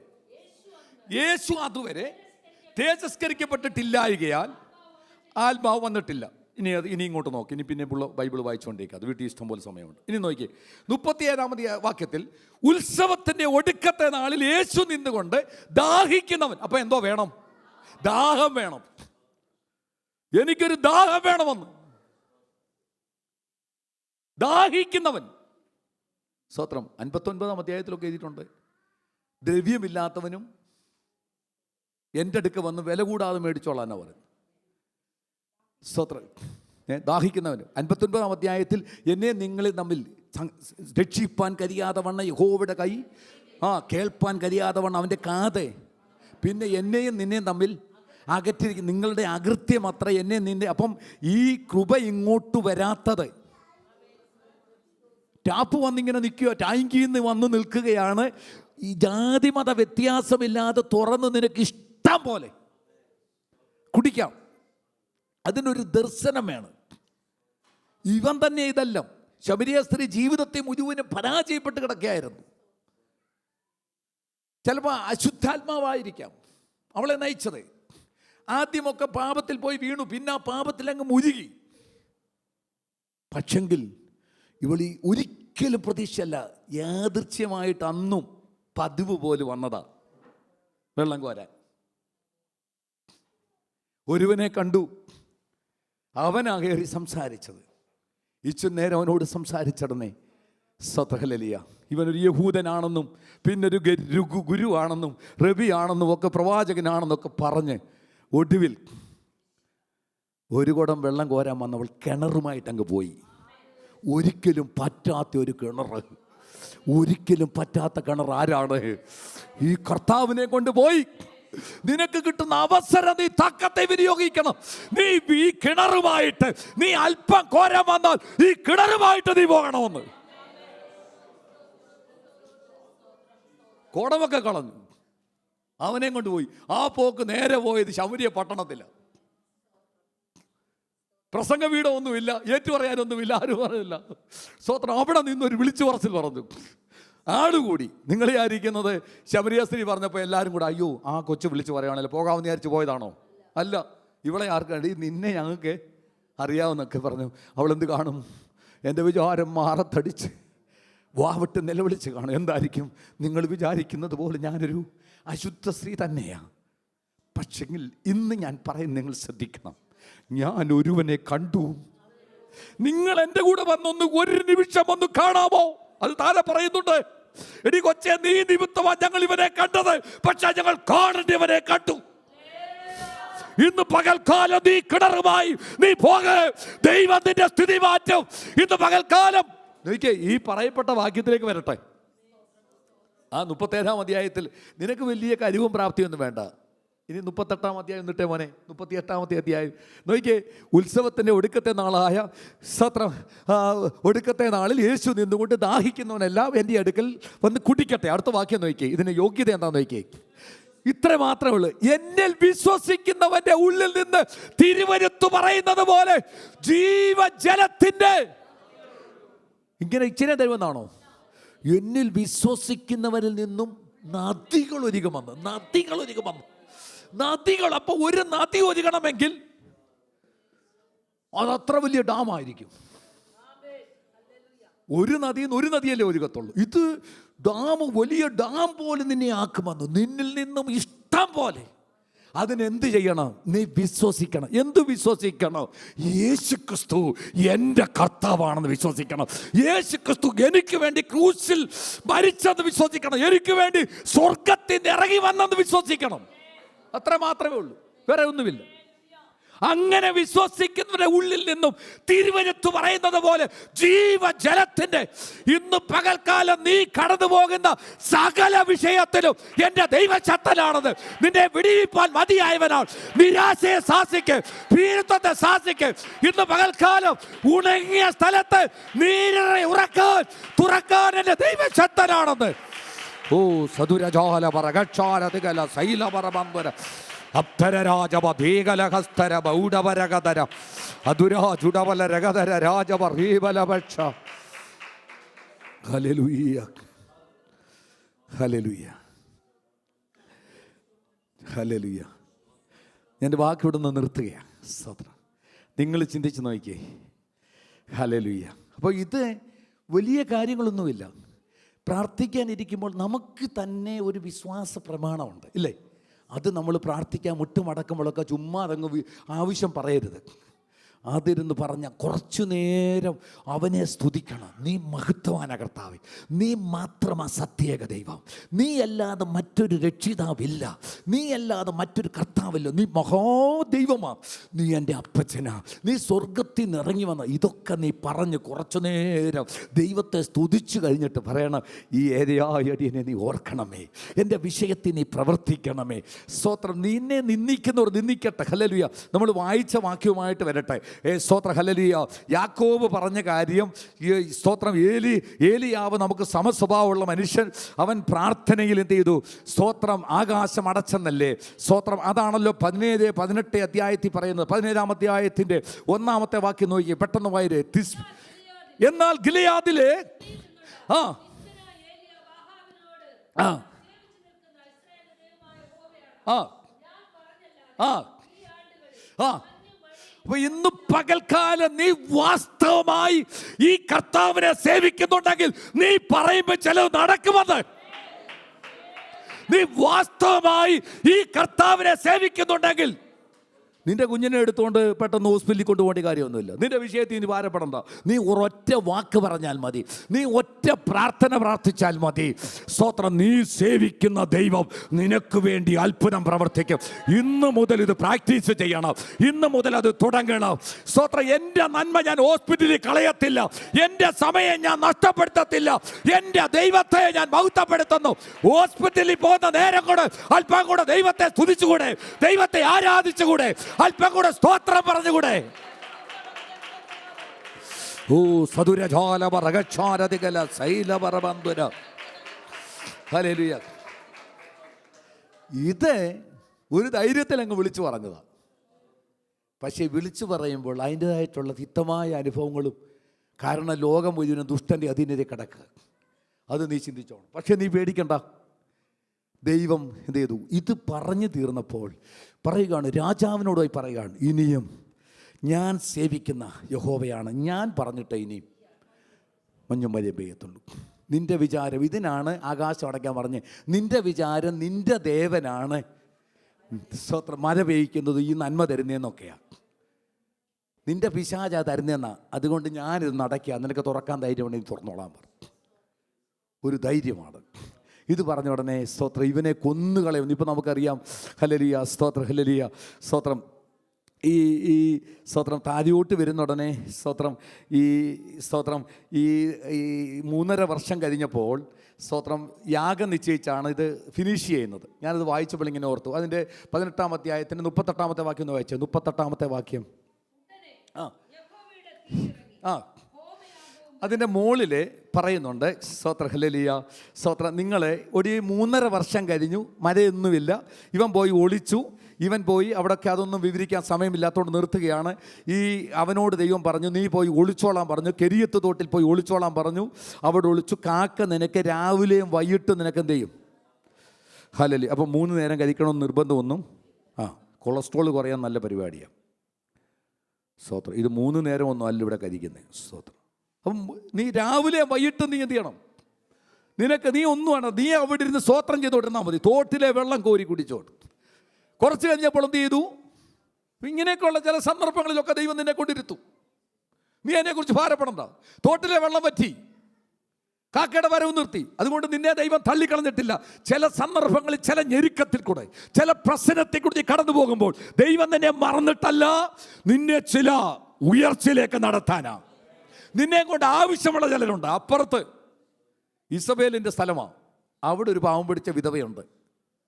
യേശു അതുവരെ തേജസ്കരിക്കപ്പെട്ടിട്ടില്ലായകയാൽ ആത്മാവ് വന്നിട്ടില്ല. ഇനി ഇങ്ങോട്ട് നോക്കി, ഇനി പിന്നെ ബൈബിൾ വായിച്ചുകൊണ്ടിരിക്കുക, അത് വീട്ടിൽ ഇഷ്ടം പോലെ സമയമുണ്ട്. ഇനി നോക്കി 37-ാമത്തെ വാക്യത്തിൽ, ഉത്സവത്തിൻ്റെ ഒടുക്കത്തെ നാളിൽ യേശു നിന്നുകൊണ്ട് ദാഹിക്കുന്നവൻ. അപ്പം എന്തോ വേണം? ദാഹം വേണം. എനിക്കൊരു ദാഹം വേണമെന്ന്. ദാഹിക്കുന്നവൻ. സ്തോത്രം. 59-ാം അധ്യായത്തിലൊക്കെ എഴുതിയിട്ടുണ്ട്, ദ്രവ്യമില്ലാത്തവനും എൻ്റെ അടുക്ക വന്ന് വില കൂടാതെ മേടിച്ചോളാന്നാ പറയുന്നത്. സ്തോത്രം. ദാഹിക്കുന്നവന് 59-ാം അധ്യായത്തിൽ, എന്നെ നിങ്ങളിൽ തമ്മിൽ രക്ഷിപ്പാൻ കഴിയാതെ വണ്ണം യഹോവയുടെ കൈ, കേൾപ്പാൻ കഴിയാതെ വണ്ണം അവൻ്റെ കാത്, പിന്നെ എന്നെയും നിന്നെയും തമ്മിൽ അകറ്റിരിക്കും, നിങ്ങളുടെ അകൃത്യം അത്ര എന്നെ നിന്നെ. അപ്പം ഈ കൃപ ഇങ്ങോട്ട് വരാത്തത്, ടാപ്പ് വന്നിങ്ങനെ നിൽക്കുക, ടാങ്കിൽ നിന്ന് വന്ന് നിൽക്കുകയാണ്. ഈ ജാതിമത വ്യത്യാസമില്ലാതെ തുറന്ന് നിനക്ക് ഇഷ്ടം പോലെ കുടിക്കാം. അതിനൊരു ദർശനം വേണം. ഇവൻ തന്നെ ഇതെല്ലാം. ശമരിയ സ്ത്രീ ജീവിതത്തെ മുഴുവനും പരാജയപ്പെട്ട് കിടക്കുകയായിരുന്നു. ചിലപ്പോൾ അശുദ്ധാത്മാവായിരിക്കാം അവളെ നയിച്ചത്. ആദ്യമൊക്കെ പാപത്തിൽ പോയി വീണു, പിന്നെ ആ പാപത്തിൽ അങ്ങ് മുഴുകി. പക്ഷെങ്കിൽ ഇവളി ഒരിക്കലും പ്രതീക്ഷയല്ല, യാദൃച്ഛ്യമായിട്ട് അന്നും പതിവ് പോലെ വന്നതാ വെള്ളം കോരാൻ. ഒരുവനെ കണ്ടു, അവനാ കയറി സംസാരിച്ചത്. ഇച്ചു നേരം അവനോട് സംസാരിച്ചിടണേ. സതഹലിയ, ഇവനൊരു യഹൂദനാണെന്നും പിന്നൊരു ഗുരുവാണെന്നും റബിയാണെന്നും ഒക്കെ പ്രവാചകനാണെന്നൊക്കെ പറഞ്ഞ് ഒടുവിൽ ഒരു കുടം വെള്ളം കോരാൻ വന്നവൾ കിണറുമായിട്ടങ്ങ് പോയി. ഒരിക്കലും പറ്റാത്ത ഒരു കിണർ, ഒരിക്കലും പറ്റാത്ത കിണർ ആരാണ്? ഈ കർത്താവിനെ കൊണ്ട് പോയി. നിനക്ക് കിട്ടുന്ന അവസരം നീ തക്കത്തെ വിനിയോഗിക്കണം. നീ ഈ കിണറുമായിട്ട് നീ അല്പം കോരാൻ വന്നാൽ ഈ കിണറുമായിട്ട് നീ പോകണമെന്ന്. കുടമൊക്കെ കളഞ്ഞു, അവനെ കൊണ്ടുപോയി. ആ പോക്ക് നേരെ പോയത് ശമരിയ പട്ടണത്തില്ല. പ്രസംഗ വീടൊന്നുമില്ല, ഏറ്റുപറയാനൊന്നുമില്ല, ആരും പറയില്ല. സ്തോത്രം. അവിടെ നിന്നൊരു വിളിച്ചു പറച്ചിൽ പറഞ്ഞു. ആളുകൂടി. നിങ്ങളെ ആയിരിക്കുന്നത് ശമരിയ സ്ത്രീ പറഞ്ഞപ്പോൾ എല്ലാവരും കൂടെ അയ്യോ ആ കൊച്ചു വിളിച്ചു പറയുകയാണല്ലോ, പോകാമെന്ന് വിചാരിച്ച് പോയതാണോ? അല്ല, ഇവളെ ആർക്കടി, നിന്നെ ഞങ്ങൾക്ക് അറിയാവുന്നൊക്കെ പറഞ്ഞു. അവളെന്ത് കാണും? എൻ്റെ വിചാരം മാറത്തടിച്ച് വാവിട്ട് നിലവിളിച്ച് കാണും. എന്തായിരിക്കും? നിങ്ങൾ വിചാരിക്കുന്നത് പോലെ ഞാനൊരു അശുദ്ധ സ്ത്രീ തന്നെയാണ്. പക്ഷെങ്കിൽ ഇന്ന് ഞാൻ പറയും, നിങ്ങൾ ശ്രദ്ധിക്കണം. ഞാൻ ഒരുവനെ കണ്ടു. നിങ്ങൾ എൻ്റെ കൂടെ വന്നൊന്ന് ഒരു നിമിഷം ഒന്ന് കാണാമോ? അത് താഴെ പറയുന്നുണ്ട്. എടി കൊച്ചേ, നീ നിമിത്തമാ ഞങ്ങൾ ഇവനെ കണ്ടത്, പക്ഷെ ഞങ്ങൾ കാണേണ്ടവനെ കണ്ടു. ഇന്ന് പകൽക്കാലം നീ കിണറുമായി നീ പോക, ദൈവത്തിന്റെ സ്ഥിതി മാറ്റും. ഇന്ന് പകൽക്കാലം നോക്കിയേ, ഈ പറയപ്പെട്ട വാക്യത്തിലേക്ക് വരട്ടെ. ആ 37-ാം അധ്യായത്തിൽ നിനക്ക് വലിയ കഴിവും പ്രാപ്തിയൊന്നും വേണ്ട. ഇനി 38-ാം അധ്യായം നിട്ടേ മോനെ, 38-ാമത്തെ അധ്യായം നോക്കിയേ. ഉത്സവത്തിൻ്റെ ഒടുക്കത്തെ നാളായ ഒടുക്കത്തെ നാളിൽ യേശു നിന്നുകൊണ്ട് ദാഹിക്കുന്നവനെല്ലാം എൻ്റെ അടുക്കൽ വന്ന് കുടിക്കട്ടെ. അടുത്ത വാക്യം നോക്കിയേ, ഇതിന് യോഗ്യത എന്താന്ന് നോക്കിയേ. ഇത്ര മാത്രമേ ഉള്ളൂ. എന്നിൽ വിശ്വസിക്കുന്നവന്റെ ഉള്ളിൽ നിന്ന് തിരുവരുത്ത് പറയുന്നത് പോലെ ജീവജലത്തിൻ്റെ ഇങ്ങനെ ഇച്ചിരി തരുമെന്നാണോ? എന്നിൽ വിശ്വസിക്കുന്നവരിൽ നിന്നും നദികൾ ഒഴുകും വന്ന്, നദികൾ ഒഴുകും വന്ന്, നദികൾ. അപ്പൊ ഒരു നദി ഒഴുകണമെങ്കിൽ അതത്ര വലിയ ഡാമായിരിക്കും. ഒരു നദിയല്ലേ ഒഴുകത്തുള്ളൂ. ഇത് ഡാം, വലിയ ഡാം പോലെ നിന്നെ ആക്കുമെന്ന്. നിന്നിൽ നിന്നും ഇഷ്ടം പോലെ. അതിനെന്ത് ചെയ്യണം? നീ വിശ്വസിക്കണം. എന്ത് വിശ്വസിക്കണം? യേശു ക്രിസ്തു എൻ്റെ കർത്താവാണെന്ന് വിശ്വസിക്കണം. യേശു ക്രിസ്തു എനിക്ക് വേണ്ടി ക്രൂശിൽ മരിച്ചെന്ന് വിശ്വസിക്കണം. എനിക്ക് വേണ്ടി സ്വർഗത്തിൽ നിന്ന് ഇറങ്ങി വന്നെന്ന് വിശ്വസിക്കണം. അത്ര മാത്രമേ ഉള്ളൂ, വേറെ ഒന്നുമില്ല. അങ്ങനെ വിശ്വസിക്കുന്നവരുടെ ഉള്ളിൽ നിന്നും തിരുവരുത്ത് പറയുന്നത് പോലെ ജീവജലത്തിന്റെ, ഇന്ന് പകൽക്കാലം നീ കടന്നു പോകുന്ന സകല വിഷയത്തിലും എൻ്റെ ദൈവശക്തനാണെന്ന് നിന്നെ വിടിയിപ്പാൻ മതിയായവനാണ്. നിരാശയെ ശാസിക്ക്, ഭീരുത്വത്തെ ശാസിക്ക്. ഇന്ന് പകൽക്കാലം ഉണങ്ങിയ സ്ഥലത്ത് നീരിനെ തുറക്കാൻ എൻ്റെ ദൈവശക്തനാണെന്ന്. ഓ സതുരജാല പറകക്ഷാല തികല ശൈല പറബന്ധര അപ്തരരാജപീകലഹസ്തര ബൗഡവരകതര അതുരാജുടവല രഗതര രാജപീബലപക്ഷ. Hallelujah, hallelujah, hallelujah. എൻ്റെ വാക്ക് ഇവിടെ നിന്ന് നിർത്തുകയാണ്. സ്തോത്രം. നിങ്ങൾ ചിന്തിച്ച് നോക്കിയേ. ഹല്ലേലൂയ. അപ്പോൾ ഇത് വലിയ കാര്യങ്ങളൊന്നുമില്ല. പ്രാർത്ഥിക്കാനിരിക്കുമ്പോൾ നമുക്ക് തന്നെ ഒരു വിശ്വാസ പ്രമാണമുണ്ട്, ഇല്ലേ? അത് നമ്മൾ പ്രാർത്ഥിക്കാൻ മുട്ടുമടക്കുമ്പോഴൊക്കെ ചുമ്മാ അതങ്ങ് ആവശ്യം പറയരുത്. അതിരുന്ന് പറഞ്ഞ കുറച്ചു നേരം അവനെ സ്തുതിക്കണം. നീ മഹത്വവാന കർത്താവേ, നീ മാത്രമാ സത്യേക ദൈവം, നീ അല്ലാതെ മറ്റൊരു രക്ഷിതാവില്ല, നീ അല്ലാതെ മറ്റൊരു കർത്താവില്ല, നീ മഹാദൈവമാ, നീ എൻ്റെ അപ്പച്ചനാ, നീ സ്വർഗത്തിൽ നിന്ന് ഇറങ്ങി വന്ന. ഇതൊക്കെ നീ പറഞ്ഞ് കുറച്ചു നേരം ദൈവത്തെ സ്തുതിച്ചു കഴിഞ്ഞിട്ട് പറയണം, ഈ ഏരിയായടിയനെ നീ ഓർക്കണമേ, എൻ്റെ വിഷയത്തിൽ നീ പ്രവർത്തിക്കണമേ. സ്തോത്രം. നിന്നെ നിന്ദിക്കുന്നവർ നിന്ദിക്കട്ടെ. ഹല്ലേലൂയ. നമ്മൾ വായിച്ച വാക്യവുമായിട്ട് വരട്ടെ. സ്തോത്രം. ഹല്ലേലൂയ. യാക്കോബ് പറഞ്ഞ കാര്യം, സ്തോത്രം, ഏലിയാവ് നമുക്ക് സമസ്വഭാവമുള്ള മനുഷ്യൻ, അവൻ പ്രാർത്ഥനയിൽ എന്ത് ചെയ്തു? സ്തോത്രം, ആകാശം അടച്ചെന്നല്ലേ? സ്തോത്രം. അതാണല്ലോ 17-18 അധ്യായത്തിൽ പറയുന്നത്. 17-ാം അധ്യായത്തിൻ്റെ 1-ാമത്തെ വാക്യം നോക്കി, പെട്ടെന്ന് വായിരേ. എന്നാൽ ഗിലെയാദിലെ ആ ആ ആ ആ ആ അപ്പൊ ഇന്ന് പകൽക്കാലം നീ വാസ്തവമായി ഈ കർത്താവിനെ സേവിക്കുന്നുണ്ടെങ്കിൽ നീ പറയുമ്പോൾ ചിലത് നടക്കുമെന്ന്. നീ വാസ്തവമായി ഈ കർത്താവിനെ സേവിക്കുന്നുണ്ടെങ്കിൽ നിന്റെ കുഞ്ഞിനെ എടുത്തുകൊണ്ട് പെട്ടെന്ന് ഹോസ്പിറ്റലിൽ കൊണ്ടുപോകേണ്ട കാര്യമൊന്നുമില്ല. നിന്റെ വിഷയത്തിൽ നീ ഭാരപ്പെടണ്ട. നീ ഒരൊറ്റ വാക്ക് പറഞ്ഞാൽ മതി, നീ ഒറ്റ പ്രാർത്ഥന പ്രാർത്ഥിച്ചാൽ മതി. സ്തോത്രം. നീ സേവിക്കുന്ന ദൈവം നിനക്ക് വേണ്ടി അത്ഭുതം പ്രവർത്തിക്കും. ഇന്ന് മുതൽ ഇത് പ്രാക്ടീസ് ചെയ്യണം, ഇന്ന് മുതൽ അത് തുടങ്ങണം. സ്തോത്രം. എൻ്റെ നന്മ ഞാൻ ഹോസ്പിറ്റലിൽ കളയത്തില്ല, എൻ്റെ സമയം ഞാൻ നഷ്ടപ്പെടുത്തത്തില്ല, എൻ്റെ ദൈവത്തെ ഞാൻ മഹത്വപ്പെടുത്തുന്നു. ഹോസ്പിറ്റലിൽ പോകുന്ന നേരം കൂടെ അല്പം കൂടെ ദൈവത്തെ സ്തുതിച്ചുകൂടെ, ദൈവത്തെ ആരാധിച്ചുകൂടെ, അല്പം കൂടെ സ്തോത്രം പറഞ്ഞുകൂടെ? ഓ സതുരജാലപരഗക്ഷാരതികല ശൈലപരബന്ധുര. ഹല്ലേലൂയ. ഇത് ഒരു ധൈര്യത്തിൽ അങ്ങ് വിളിച്ചു പറഞ്ഞതാണ്. പക്ഷേ വിളിച്ചു പറയുമ്പോൾ അതിൻ്റെതായിട്ടുള്ള തിക്തമായ അനുഭവങ്ങളും, കാരണം ലോകം മുഴുവനും ദുഷ്ടൻ്റെ അധീനതയിൽ കിടക്കുക. അത് നീ ചിന്തിച്ചോണം. പക്ഷെ നീ പേടിക്കണ്ട. ദൈവം എന്ത് ചെയ്തു? ഇത് പറഞ്ഞു തീർന്നപ്പോൾ പറയുകയാണ്, രാജാവിനോടായി പറയുകയാണ്, ഇനിയും ഞാൻ സേവിക്കുന്ന യഹോവയാണ്, ഞാൻ പറഞ്ഞിട്ട് ഇനിയും മഞ്ഞും മഴയും പെയ്യത്തുള്ളൂ. നിൻ്റെ വിചാരം ഇതിനാണ്, ആകാശം അടയ്ക്കാൻ പറഞ്ഞ്, നിൻ്റെ വിചാരം നിൻ്റെ ദേവനാണ് സ്തോത്രം മഴ പെയ്യിക്കുന്നത്, ഈ നന്മ തരുന്നതെന്നൊക്കെയാണ്. നിൻ്റെ പിശാച തരുന്നതെന്നാ. അതുകൊണ്ട് ഞാനിത് നടക്കുക, നിനക്ക് തുറക്കാൻ ധൈര്യമുണ്ടെങ്കിൽ തുറന്നോളാൻ പറഞ്ഞു. ഒരു ധൈര്യമാണ് ഇത്. പറഞ്ഞ ഉടനെ സ്തോത്രം, ഇവനെ കൊന്നുകളയുന്നു. ഇപ്പം നമുക്കറിയാം. ഹല്ലേലൂയ. സ്തോത്രം. ഹല്ലേലൂയ. സ്തോത്രം. ഈ സ്തോത്രം താഴോട്ട് വരുന്ന ഉടനെ സ്തോത്രം, ഈ സ്തോത്രം, ഈ 3.5 വർഷം കഴിഞ്ഞപ്പോൾ സ്തോത്രം യാഗം നിശ്ചയിച്ചാണ് ഇത് ഫിനിഷ് ചെയ്യുന്നത്. ഞാനത് വായിച്ചപ്പോൾ ഇങ്ങനെ ഓർത്തു. അതിൻ്റെ 18-ാം അധ്യായത്തിൻ്റെ 38-ാമത്തെ വാക്യം ഒന്ന് വായിച്ചത്. 38-ാമത്തെ വാക്യം. ആ അതിൻ്റെ മുകളിൽ പറയുന്നുണ്ട്. സ്തോത്രം. ഹല്ലേലൂയ. സ്തോത്രം. നിങ്ങളെ ഒരു 3.5 വർഷം കഴിഞ്ഞു, മഴയൊന്നുമില്ല, ഇവൻ പോയി ഒളിച്ചു. ഇവൻ പോയി അവിടെയൊക്കെ അതൊന്നും വിവരിക്കാൻ സമയമില്ലാത്തതുകൊണ്ട് നിർത്തുകയാണ്. അവനോട് ദൈവം പറഞ്ഞു, നീ പോയി ഒളിച്ചോളാൻ പറഞ്ഞു. കെരിയത്ത് തോട്ടിൽ പോയി ഒളിച്ചോളാൻ പറഞ്ഞു. അവിടെ ഒളിച്ചു. കാക്ക നിനക്ക് രാവിലെയും വൈകിട്ടും നിനക്ക് എന്ത് ചെയ്യും? ഹല്ലേലൂയ. അപ്പം 3 നേരം കഴിക്കണമെന്ന് നിർബന്ധമൊന്നും. കൊളസ്ട്രോൾ കുറയാൻ നല്ല പരിപാടിയാണ്. സ്തോത്രം. ഇത് 3 നേരമൊന്നും അല്ല ഇവിടെ കഴിക്കുന്നത്. സ്തോത്രം. അപ്പം നീ രാവിലെ വൈകിട്ട് നീ എന്ത് ചെയ്യണം? നീ ഒന്നും വേണം, നീ അവിടെ ഇരുന്ന് സ്തോത്രം ചെയ്തോണ്ടിരുന്നാൽ മതി. തോട്ടിലെ വെള്ളം കോരി കുടിച്ചോട്ട്. കുറച്ച് കഴിഞ്ഞപ്പോൾ എന്ത് ചെയ്തു? ഇങ്ങനെയൊക്കെയുള്ള ചില സന്ദർഭങ്ങളിലൊക്കെ ദൈവം നിന്നെ കൊണ്ടിരുത്തും. നീ അതിനെക്കുറിച്ച് ഭാരപ്പെടണ്ട. തോട്ടിലെ വെള്ളം പറ്റി, കാക്കയുടെ വരവ് നിർത്തി. അതുകൊണ്ട് നിന്നെ ദൈവം തള്ളിക്കളഞ്ഞിട്ടില്ല. ചില സന്ദർഭങ്ങളിൽ, ചില ഞെരുക്കത്തിൽ കൂടെ, ചില പ്രശ്നത്തെ കുറിച്ച് കടന്നു പോകുമ്പോൾ ദൈവം നിന്നെ മറന്നിട്ടല്ല, നിന്നെ ചില ഉയർച്ചയിലേക്ക് നടത്താനാ. നിന്നെ കൊണ്ട് ആവശ്യമുള്ള ചിലരുണ്ട്. അപ്പുറത്ത് ഇസബേലിൻ്റെ സ്ഥലമാണ്. അവിടെ ഒരു പാവം പിടിച്ച വിധവയുണ്ട്.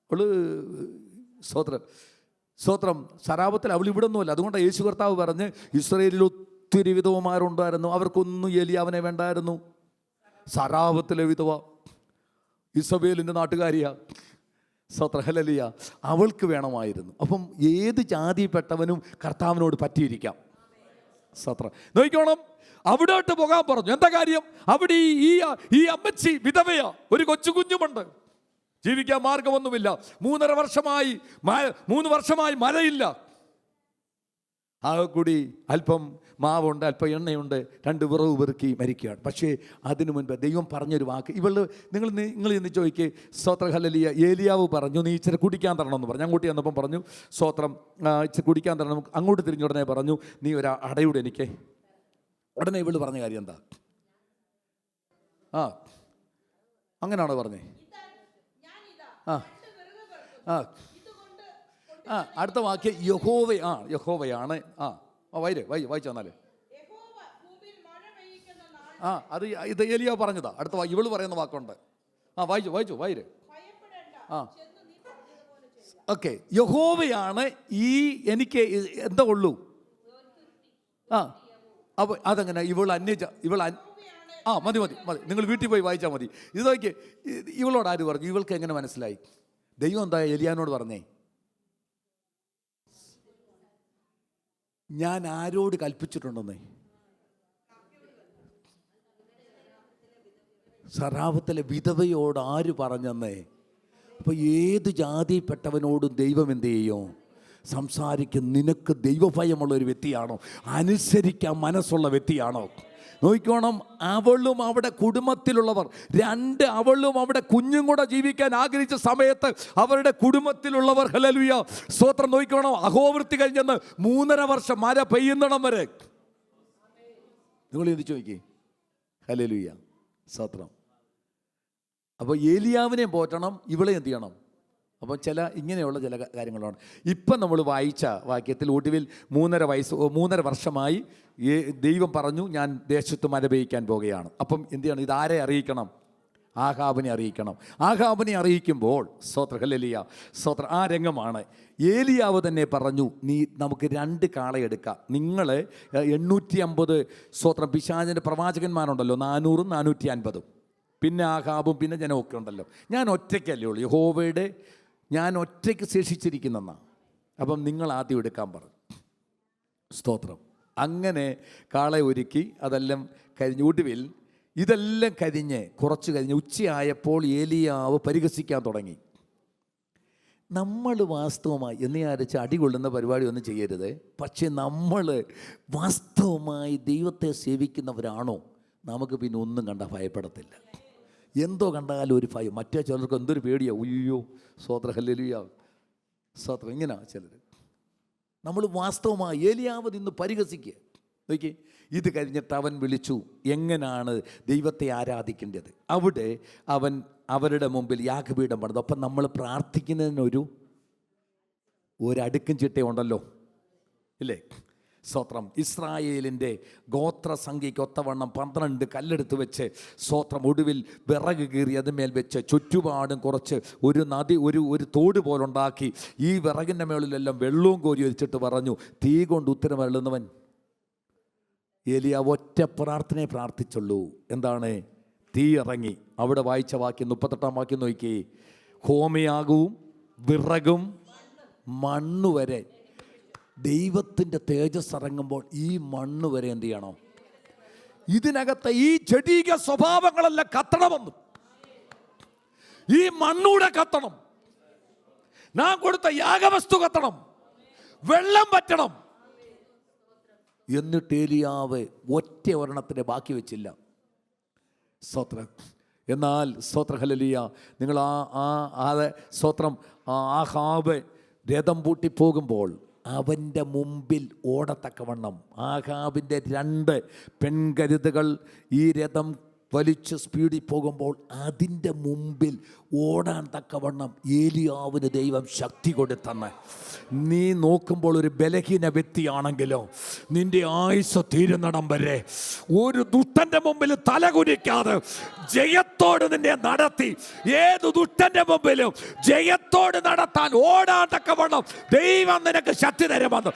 അവള് സ്തോത്രം സരാപത്തിൽ അവൾ ഇവിടെ ഒന്നുമല്ല. അതുകൊണ്ട് യേശു കർത്താവ് പറഞ്ഞ്, ഇസ്രായേലിൽ ഒത്തിരി വിധവമാരുണ്ടായിരുന്നു, അവർക്കൊന്നും ഏലിയാവിനെ വേണ്ടായിരുന്നു. സരാപത്തിലെ വിധവ ഇസബേലിൻ്റെ നാട്ടുകാരിയാ. സ്തോത്രം. ഹല്ലേലൂയ. അവൾക്ക് വേണമായിരുന്നു. അപ്പം ഏത് ജാതിയിൽപ്പെട്ടവനും കർത്താവിനോട് പറ്റിയിരിക്കാം. സ്തോത്രം. നോക്കിക്കോണം. അവിടോട്ട് പോകാൻ പറഞ്ഞു. എന്താ കാര്യം? അവിടെ ഈ അമ്മച്ചി വിധവയാ, ഒരു കൊച്ചു കുഞ്ഞുമുണ്ട്, ജീവിക്കാൻ മാർഗമൊന്നുമില്ല. 3 വർഷമായി മഴയില്ല. ആ കൂടി അല്പം മാവുണ്ട്, അല്പം എണ്ണയുണ്ട്, 2 വിറവ് പെറുക്കി മരിക്കുകയാണ്. പക്ഷേ അതിനു മുൻപ് ദൈവം പറഞ്ഞൊരു വാക്ക്, നിങ്ങൾ ഇന്ന് ചോദിക്കുക, സ്തോത്ര ഹല്ലേലൂയ, ഏലിയാവ് പറഞ്ഞു നീ ഇച്ചിരി കുടിക്കാൻ തരണമെന്ന് പറഞ്ഞു. അങ്ങോട്ട് ചെന്നപ്പം പറഞ്ഞു സ്തോത്രം ഇച്ചിരി കുടിക്കാൻ തരണം. അങ്ങോട്ട് തിരിഞ്ഞ ഉടനെ പറഞ്ഞു നീ ഒരു അടയുടെ എനിക്ക്. ഉടനെ ഇവള് പറഞ്ഞ കാര്യം എന്താ? അങ്ങനെയാണോ പറഞ്ഞേ? അടുത്ത വാക്യം യഹോവയാണ്. വായിച്ചു തന്നാല് അത് ഇത് ഏലിയാവ് പറഞ്ഞതാ. അടുത്ത ഇവള് പറയുന്ന വാക്കുണ്ട്. വായിച്ചു. ഓക്കെ, യഹോവയാണ് ഈ എനിക്ക് എന്താ ഉള്ളൂ. അപ്പോൾ അതങ്ങനെ മതി നിങ്ങൾ വീട്ടിൽ പോയി വായിച്ചാൽ മതി. ഇത് നോക്കി, ഇവളോട് ആര് പറഞ്ഞു? ഇവൾക്ക് എങ്ങനെ മനസ്സിലായി? ദൈവം എന്താ ഏലിയാവിനോട് പറഞ്ഞേ? ഞാൻ ആരോട് കൽപ്പിച്ചിട്ടുണ്ടെന്നേ? സറാഫത്തിലെ വിധവയോട് ആര് പറഞ്ഞെന്നേ? അപ്പോൾ ഏത് ജാതിയിൽപ്പെട്ടവനോടും ദൈവം എന്ത് ചെയ്യും? സംസാരിക്കും. നിനക്ക് ദൈവഭയമുള്ള ഒരു വ്യക്തിയാണോ? അനുസരിക്കാൻ മനസ്സുള്ള വ്യക്തിയാണോ? നോക്കിക്കോണം, അവളും അവിടെ കുടുംബത്തിലുള്ളവർ, അവളും അവിടെ കുഞ്ഞും കൂടെ ജീവിക്കാൻ ആഗ്രഹിച്ച സമയത്ത് അവരുടെ കുടുംബത്തിലുള്ളവർ, ഹല്ലേലൂയ സ്തോത്രം, നോക്കിക്കോണം, അഹോവൃത്തി കഴിഞ്ഞെന്ന് 3.5 വർഷം മഴ പെയ്യുന്നിടം വരെ. നിങ്ങൾ എന്ത് ചോദിക്കേ? ഹല്ലേലൂയ സ്തോത്രം. അപ്പോൾ ഏലിയാവിനെ പോറ്റണം, ഇവളെ എന്ത് ചെയ്യണം? അപ്പോൾ ഇങ്ങനെയുള്ള ചില കാര്യങ്ങളാണ് ഇപ്പം നമ്മൾ വായിച്ച വാക്യത്തിൽ. ഒടുവിൽ 3.5 വർഷമായി ദൈവം പറഞ്ഞു ഞാൻ ദേശത്ത് മഴ പെയ്യിക്കാൻ പോകുകയാണ്. അപ്പം എന്ത് ചെയ്യണം? ഇതാരെ അറിയിക്കണം? ആഹാബിനെ അറിയിക്കണം. ആഹാബിനെ അറിയിക്കുമ്പോൾ സ്തോത്ര ഹല്ലേലൂയ സ്തോത്ര, ആ രംഗമാണ്. ഏലിയാവ് തന്നെ പറഞ്ഞു നമുക്ക് 2 കാളയെടുക്കാം. നിങ്ങൾ 850 സ്തോത്രം പിശാചിൻ്റെ പ്രവാചകന്മാരുണ്ടല്ലോ, 400-ഉം 450. പിന്നെ ആഹാബും പിന്നെ ജനമൊക്കെ ഉണ്ടല്ലോ. ഞാൻ ഒറ്റയ്ക്കല്ലേ ഉള്ളൂ, യഹോവയുടെ ഞാൻ ഒറ്റയ്ക്ക് ശേഷിച്ചിരിക്കുന്നെന്നാ. അപ്പം നിങ്ങൾ ആദ്യം എടുക്കാൻ പറഞ്ഞു. സ്തോത്രം. അങ്ങനെ കാളെ ഒരുക്കി അതെല്ലാം കഴിഞ്ഞ് ഒടുവിൽ ഇതെല്ലാം കുറച്ച് കഴിഞ്ഞ് ഉച്ചയായപ്പോൾ ഏലിയാവ് പരിഹസിക്കാൻ തുടങ്ങി. നമ്മൾ വാസ്തവമായി എന്ന് വിചാരിച്ച് അടികൊള്ളുന്ന പരിപാടി ഒന്നും ചെയ്യരുത്. പക്ഷേ നമ്മൾ വാസ്തവമായി ദൈവത്തെ സേവിക്കുന്നവരാണോ നമുക്ക് പിന്നെ ഒന്നും കണ്ടാൽ ഭയപ്പെടത്തില്ല. എന്തോ കണ്ടാലും ഒരു ഭയം. മറ്റേ ചിലർക്ക് എന്തൊരു പേടിയാ, ഉയ്യോ സ്തോത്ര ഹല്ലേലൂയ സ്തോത്രം. ഇങ്ങനെ ചിലർ നമ്മൾ വാസ്തവമായി ഏലിയാവ് നിന്ന് പരിഹസിക്കുക. നോക്കി, ഇത് കഴിഞ്ഞിട്ട് അവൻ വിളിച്ചു എങ്ങനെയാണ് ദൈവത്തെ ആരാധിക്കേണ്ടത്. അവിടെ അവൻ അവരുടെ മുമ്പിൽ യാഗപീഠം പണിതു. അപ്പം നമ്മൾ പ്രാർത്ഥിക്കുന്നതിനൊരു അടുക്കും ചിട്ടയുണ്ടല്ലോ, ഇല്ലേ? സ്തോത്രം. ഇസ്രായേലിൻ്റെ ഗോത്രസംഖ്യയ്ക്ക് ഒത്തവണ്ണം 12 കല്ലെടുത്ത് വെച്ച് സ്തോത്രം ഒടുവിൽ വിറക് കീറി അതിന്മേൽ വെച്ച് ചുറ്റുപാടും കുറച്ച് ഒരു നദി ഒരു തോട് പോലുണ്ടാക്കി ഈ വിറകിൻ്റെ മേളിലെല്ലാം വെള്ളവും കോരി വെച്ചിട്ട് പറഞ്ഞു തീ കൊണ്ട് ഉത്തരം അരുളുന്നവൻ. ഏലിയാവ് ഒറ്റ പ്രാർത്ഥനയെ പ്രാർത്ഥിച്ചുള്ളൂ. എന്താണ്? തീ ഇറങ്ങി. അവിടെ വായിച്ച വാക്യം 38-ാം വാക്യം നോക്കി, ഹോമയാഗവും വിറകും മണ്ണ് വരെ. ദൈവത്തിൻ്റെ തേജസ് ഇറങ്ങുമ്പോൾ ഈ മണ്ണ് വരെ എന്ത് ചെയ്യണം? ഇതിനകത്തെ ഈ ജഡീക സ്വഭാവങ്ങളെല്ലാം കത്തണമെന്നും ഈ മണ്ണൂടെ കത്തണം. നാം കൊടുത്ത യാഗവസ്തു കത്തണം, വെള്ളം പറ്റണം. എന്നിട്ട് ഏലിയാവ് ഒറ്റ ഒരെണ്ണത്തിന് ബാക്കി വെച്ചില്ല. സ്തോത്രം. എന്നാൽ സ്തോത്ര ഹല്ലേലൂയ, നിങ്ങൾ സ്തോത്രം, ആഹാബ് രഥം പൂട്ടിപ്പോകുമ്പോൾ അവൻ്റെ മുമ്പിൽ ഓടത്തക്കവണ്ണം ആഹാബിൻ്റെ 2 പെൺകരുതുകൾ ഈ രഥം വലിച്ച് സ്പീഡിൽ പോകുമ്പോൾ അതിൻ്റെ മുമ്പിൽ ഓടാൻ തക്കവണ്ണം ഏലിയാവിന് ദൈവം ശക്തി കൊടുത്തെന്ന്. നീ നോക്കുമ്പോൾ ഒരു ബലഹീന വ്യക്തിയാണെങ്കിലോ നിന്റെ ആയുസ് തീരുന്നിടം വരെ ഒരു ദുഷ്ടൻ്റെ മുമ്പിൽ തലകുനിക്കാതെ ജയത്തോട് നിന്നെ നടത്തി, ഏത് ദുഷ്ടൻ്റെ മുമ്പിലും ജയത്തോട് നടത്താൻ ഓടാൻ തക്കവണ്ണം ദൈവം നിനക്ക് ശക്തി തരുമെന്ന്